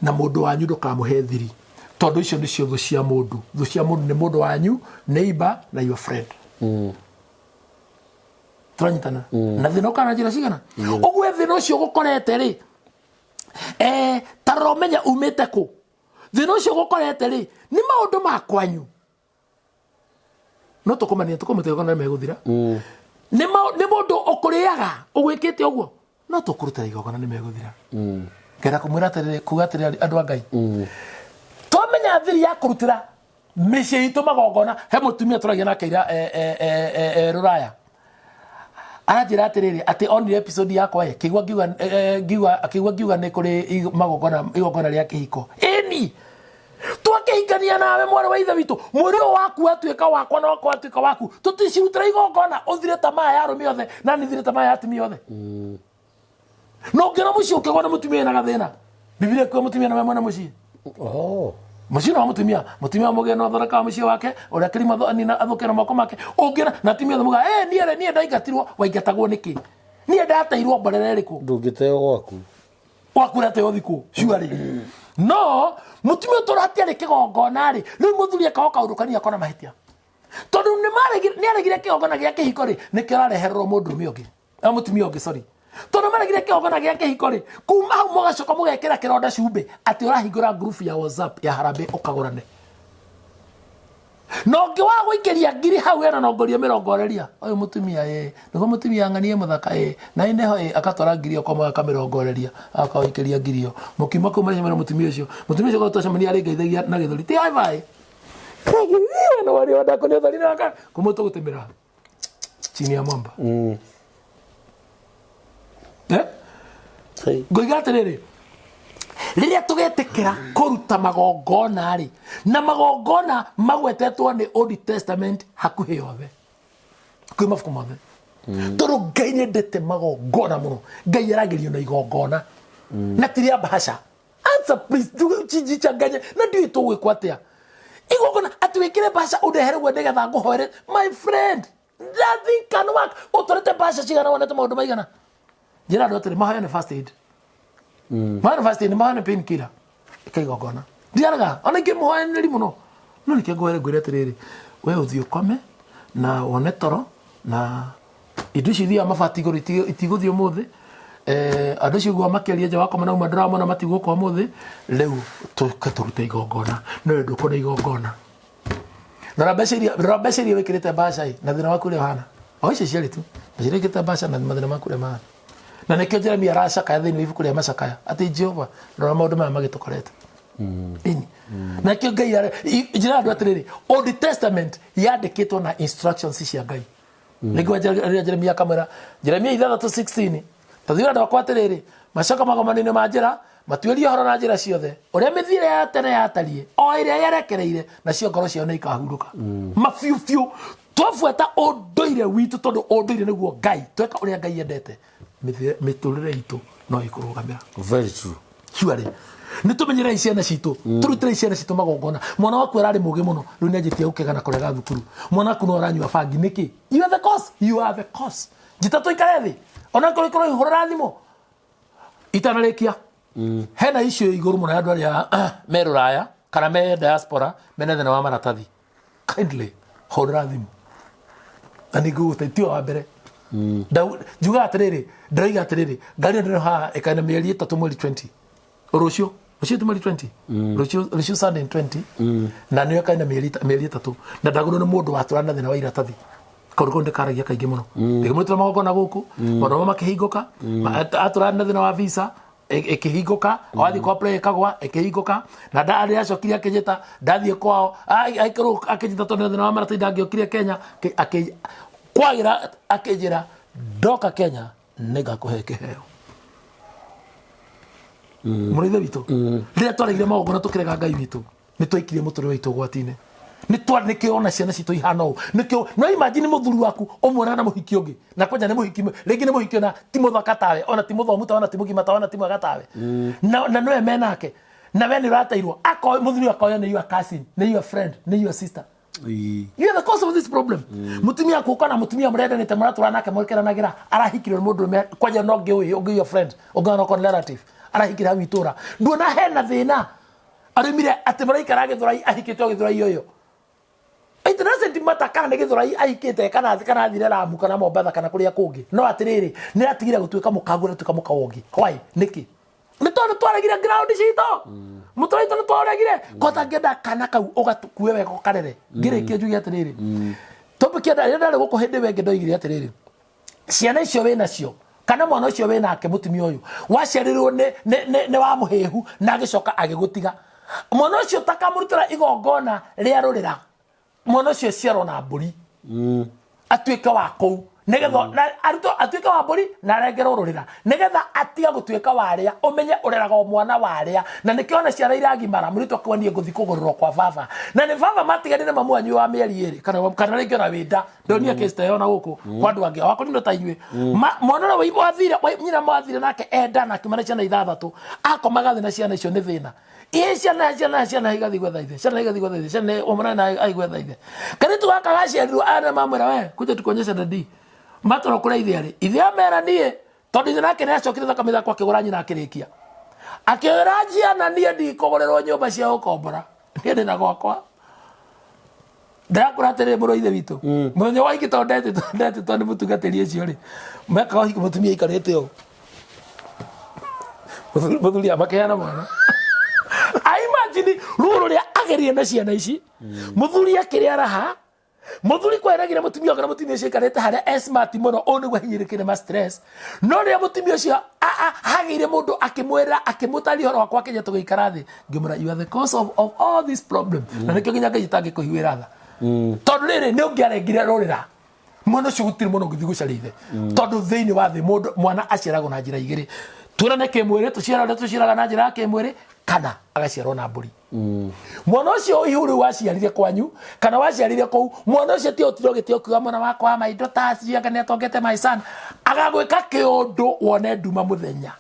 na mũndũ wanyu ndũkamũhe thiri tondũ icio nĩcio thũ cia mũndũ. Thũ cia mũndũ nĩ mũndũ wanyu, neighbor na your friend. Tũranyitana na thĩna ũkaga na njĩra cigana. Ũguo thĩna ũcio gũkorete rĩ tarora ũmenye umĩte kũ. Thĩna ũcio gũkorete rĩ nĩ maũndũ ma kwanyu. No tũkũmania tũkũmũtega na megũthira. Nĩ mũndũ ũkũrĩaga ũgwĩkĩte ũguo no tũkũrutĩra igongona nĩ megũthira. Ngenda kũmwĩra atĩrĩrĩ kuga atĩrĩrĩ andũ a Ngai. Twamenya thiri ya kũrutĩra mĩciĩ itũ magongona. He mũtumia tũragia nake ira Rũraya. Aranjĩra atĩrĩrĩ atĩ onire episode yakwa kĩigua ngiuga nĩ kũrĩ igongona rĩa kĩhiko. Ĩni twakĩhikania nawe mwarĩ wa ithe witũ mwĩrĩ ũyũ waku watuĩka wakwa na wakwa watuĩka waku tũticirutĩra igongona ũthire ta maya ya arũme othe na nĩthire ta maya ya atumia othe. No ũngĩona mũciĩ ũkĩgwa nĩ mũtumia ena gathĩna. Biblia ĩkuga mũtumia nĩ we mwene mũciĩ. Mũciĩ no mũtumia mũgĩe no thondekaga mũciĩ wake ũrĩa kĩrima nina athũke na moko make. Ũngĩona na atumia othe muga niĩ ndaingatirwo. Waingatagwo nĩkĩ? Niĩ ndateirwo mborera ĩrĩkũ? Ndũngĩteo gwaku ũrateo thikũ ciarĩ. No mũtumia tũratia rĩ kĩgongona rĩ rĩu mũthuri akaoka kaũndũ kanini akona mahĩtia tondũ nĩ aregire kĩgongona gĩa kĩhiko rĩ nĩkĩo ararehererwo mũndũrũme ũngĩ mũtumia ũngĩ sorry. Tondũ maregire kĩgongona gĩa kĩhiko rĩ kuma hau mũgacoka mũgekĩra kĩronda cumbĩ atĩ ũrahingũra ngurubu ya WhatsApp ya Harambee ũkagũrane. No ũngĩ wa gũikĩria ngiri hau ena nongoria mĩrongoreria ũyũ mũtumia nĩguo mũtumia ng'ania mũthaka na ineho akatwara ngiri okomwe akamĩrongoreria akaũikĩria ngiri ĩyo mũkiuma kũu marĩcemania mũtumia ũcio twacemania arĩngeithagia na gĩthũri ti haibai no wari wa ndako nĩ ũthari naka kũmũtũ gũtĩmĩra chini ya mwamba. Ngoiga atĩrĩrĩ rĩrĩa tũgetĩkĩra kũruta magongona rĩ na magongona magwetetwo nĩ Old Testament hakuhĩ yothe kwĩ mabuku mothe tondũ Ngai nĩendete magongona mũno. Ngai aragĩrio na igongona na tiria bahasha. Answer please jichanganye na ndiũ tũgwĩkwo atĩa igongona atĩ wĩkĩre bahasha ũndehere guo nĩgetha ngũhoere. My friend nothing can work. Ũtũrĩte bahasha cigana wonete maũndũ maigana. Njĩra andũ atĩrĩ mahoyane first aid. Mahoyane first aid mahoyane pain killer ĩkaigongona. Ndiaraga ona ingĩ mũhoyanĩri mũno no nĩkĩo ngwĩre atĩrĩrĩ we ũthiĩ ũkome na wone toro na indo icio ithiaga mabati igũrũ itigũthiĩ ũmũthĩ. Andũ acio guo makĩaria nja wakoma na uma ndĩramona matigũka ũmũthĩ. Rĩu tũrute igongona no wendo ũkona igongona. Rora mbeca iria wĩkĩrĩte mbaca na thĩna waku ũrĩa ũhana o icio ciarĩ tu na ciria wĩkĩrĩte mbaca na mathĩna maku ũrĩa mahana. Na nĩkĩo Jeremia aracakaya thĩinĩ wa ibuku rĩa macakaya atĩ Jehova rora maũndũ maya magĩtũkorete. Na nĩkĩo Ngai njĩra andũ atĩrĩrĩ Old Testament yandĩkĩtwo na instructions cia Ngai. Nĩguo Jeremia akamwĩra Jeremia 3:16 tathiĩ andũ akwa atĩrĩrĩ macoka magomano-inĩ ma njĩra matuĩrie ũhoro na njĩra ciothe ũrĩa mĩthiĩre ya tene yatariĩ o ĩrĩa yerekereire nacio ngoro ciao nĩ ikahurũka. Mabiũ twabuata ũndũire witũ tondũ ũndũire nĩguo Ngai tweka ũrĩa Ngai endete mĩtũrĩre itũ no ikũrũgamĩra. Very true. Surely nĩ tũmenyerere ciana citũ tũrutĩre ciana citũ magongona. Mwana waku ararĩ mũgĩ mũno rĩu nĩanjĩtie gũkega na kũrega thukuru. Mwana waku no aranyua bangi nĩkĩ? You are the cause. You are the cause. Njĩta tũikare thĩ ona kũrĩkorwo ihũrĩra thimũ itanarĩkia. Hena icio igũrũ mũno andũ arĩa me Rũraya kana me diaspora mena thĩna wa maratathi. Kindly hũrĩra thimũ na nĩngũgũteithia wa mbere. Njuga atĩrĩrĩ ndoiga atĩrĩrĩ ngari ndĩrĩ haha ĩkaina mĩeri 3 mweri 20 rũciũ mweri 20 rũciũ Sunday 20 na nĩyo ĩkaina mĩeri 3 na ndagũrwo nĩ mũndũ watũra na thĩna wa iratathi. Kaũndũ ndĩkaragia kaingĩ mũno ndĩmwĩtĩra magongona gũkũ maũndũ makĩhingũka atũra na thĩna wa visa ĩkĩhingũka wathiĩ kwa play ĩkagwa ĩkĩhingũka na ndarĩ acokire akĩnjĩta ndathiĩ kwao aikĩrwo akĩnjĩta tondũ thĩna wa maratathi ndangĩokire Kenya kwagĩra akĩnjĩra ndoka Kenya nĩngakũhe kĩheo. Mũrĩithe witũ rĩrĩa twaregire magongona tũkĩrega Ngai witũ nĩ twaikirie mũtũrĩre witũ ũgwati-inĩ. ni twanekeona ciana citå ihana å nikio no imagine muthuri waku umwona na muhiki ungi na kwanja ni muhiki ringi ni muhiki na ti muthaka tawe ona ti muthomu tawe ona ti mugima tawe ona ti mwega tawe na no emenake na we ni ratairwo akoy muthuri akoy ni your cousin ni your friend ni your sister. You are the cause of this problem. Mutumia kuka na mutumia mrenda ni temara turana ke mwekera nagira arahikire mundu me kwanja no ge uyu your friend ogana kon relative arahikira witura ndona hena thina arimire atemara ikarage thurai ahikitwo githurai yoyo. It doesn't matter kana githurai ahikite kana thire Ramu kana Mombatha kana kuria kungi no atiriri ni atigire gutuika mukagura tukamuka wongi why niki ni tondu twaragira ground cito mutoi tondu twaragira kota ngenda kana kau ugatukue wega karere ngirikie njugi atiriri topikia ndari guko hindi wenge ndoigire atiriri ciana icio wina cio kana mwana ucio wina ake mutumia uyu waciarirwo ni wa muhehu na agicoka agigutiga mwana ucio takamurutira igongona ria rurira mwana ucio ciaro na mburi atuike wa kou negetho na aruto atuike wa mburi na arengero rurira negetha atiga gutuika waria umenye ureraga mwana waria na nikiona ciara iragimara murito kwani nguthi kugororwo kwa baba na ni baba matiganire mamu anyu wa mieri eri kana ringi ona winda ndonia kesta yona guku kwandu angi wako nindo tainywe mwana we wathire nyina mwathire nake enda na kimana ciana ithathatu akomaga thina ciana icio ni thina ciana igathi gwetha ithe ciana omwana na aigwetha ithe kana tu akagaciarirwo ana mamwera we kuja tukonyesha dadi matoro kura ithe ithe amera nie tondu ithe nake ni acokire thakame thakwa akigura nyina akirikia akira jiana nie ndikogorerwo nyumba cia ukombora ndi na gwakwa ndakuratere muro ithe witu muthenya wa ikito ndete tondu mutungatiri cio ri meka hiki mutumia ikarete o muthuri amakeana mwana imagine ruru ria agerie na ciana ici muthuri akiria raha muthuri kweragira mutumia kana mutumia cio ikarete haria smart muno oni gwahinyirikire ma stress no ria mutumia cio hagire mundu akimwera akimutari horo wakwa kenya tugikara thi ngimura you are the cause of all this problem na nikio ginya ngitange kuhiwira tha tondu riri ni ungiarengire rurira mwana cio gutiri muno nguthi gucaria ithe tondu thiini wa thi mundu mwana aciaragwo na njira igiri turane kimwire tuciaraga na njira kimwire kana agaciarwo na mburi mwana ucio ihuru waciarire kwanyu kana waciarire kou mwana ucio ti otiro gitio kuga mwana wakwa maindo ta ciaga ni atongete my son agagwika kiundu wone nduma muthenya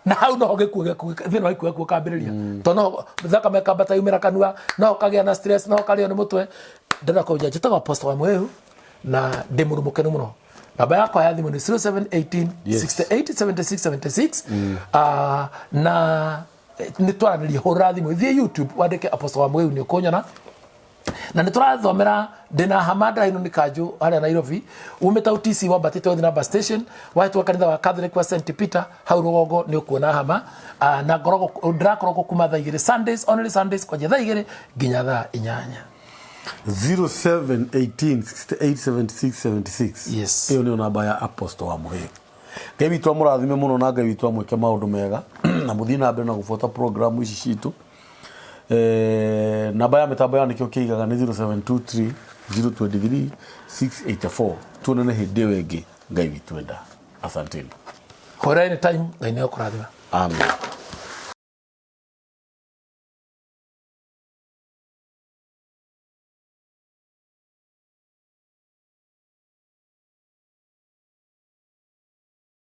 na hau no gikuga thina waikuga kambiriria tono thaka meka bata yumira kanua no kagia na stress no kalio ni mutwe ndana ko njitaga apostle wa mwehu na ndimurumukene muno namba yakwa ya thimu ni 0718 68 76 76 na nitwaranirie hura thimu thie YouTube wandike apostle wa mwehu ni ukonyona na niturathomera ndina hamada ino ni kanju haria Nairobi umeta UTC wa batite othi number station waitu kanitha wa Catholic wa St Peter hau rugongo ni ukuona hama na ngorogo ndirakorwo kuma thaa 2 Sundays only Sundays kwa thaa 2 nginya thaa 8 0718 68 76 76 yes iyo ni namba ya apostle wa mwehu Ngai witũ amũrathime mũno na Ngai witũ amwĩke maũndũ mega na mũthiĩ na mbere na gũbuata programu ici citũ namba ya mĩtambo ya nĩkĩo kĩigaga nĩ 0723 023 684 tuonane hĩndĩ ĩyo ĩngĩ Ngai witũ enda asanteni hora any time Ngai nĩ ũkũrathima amen.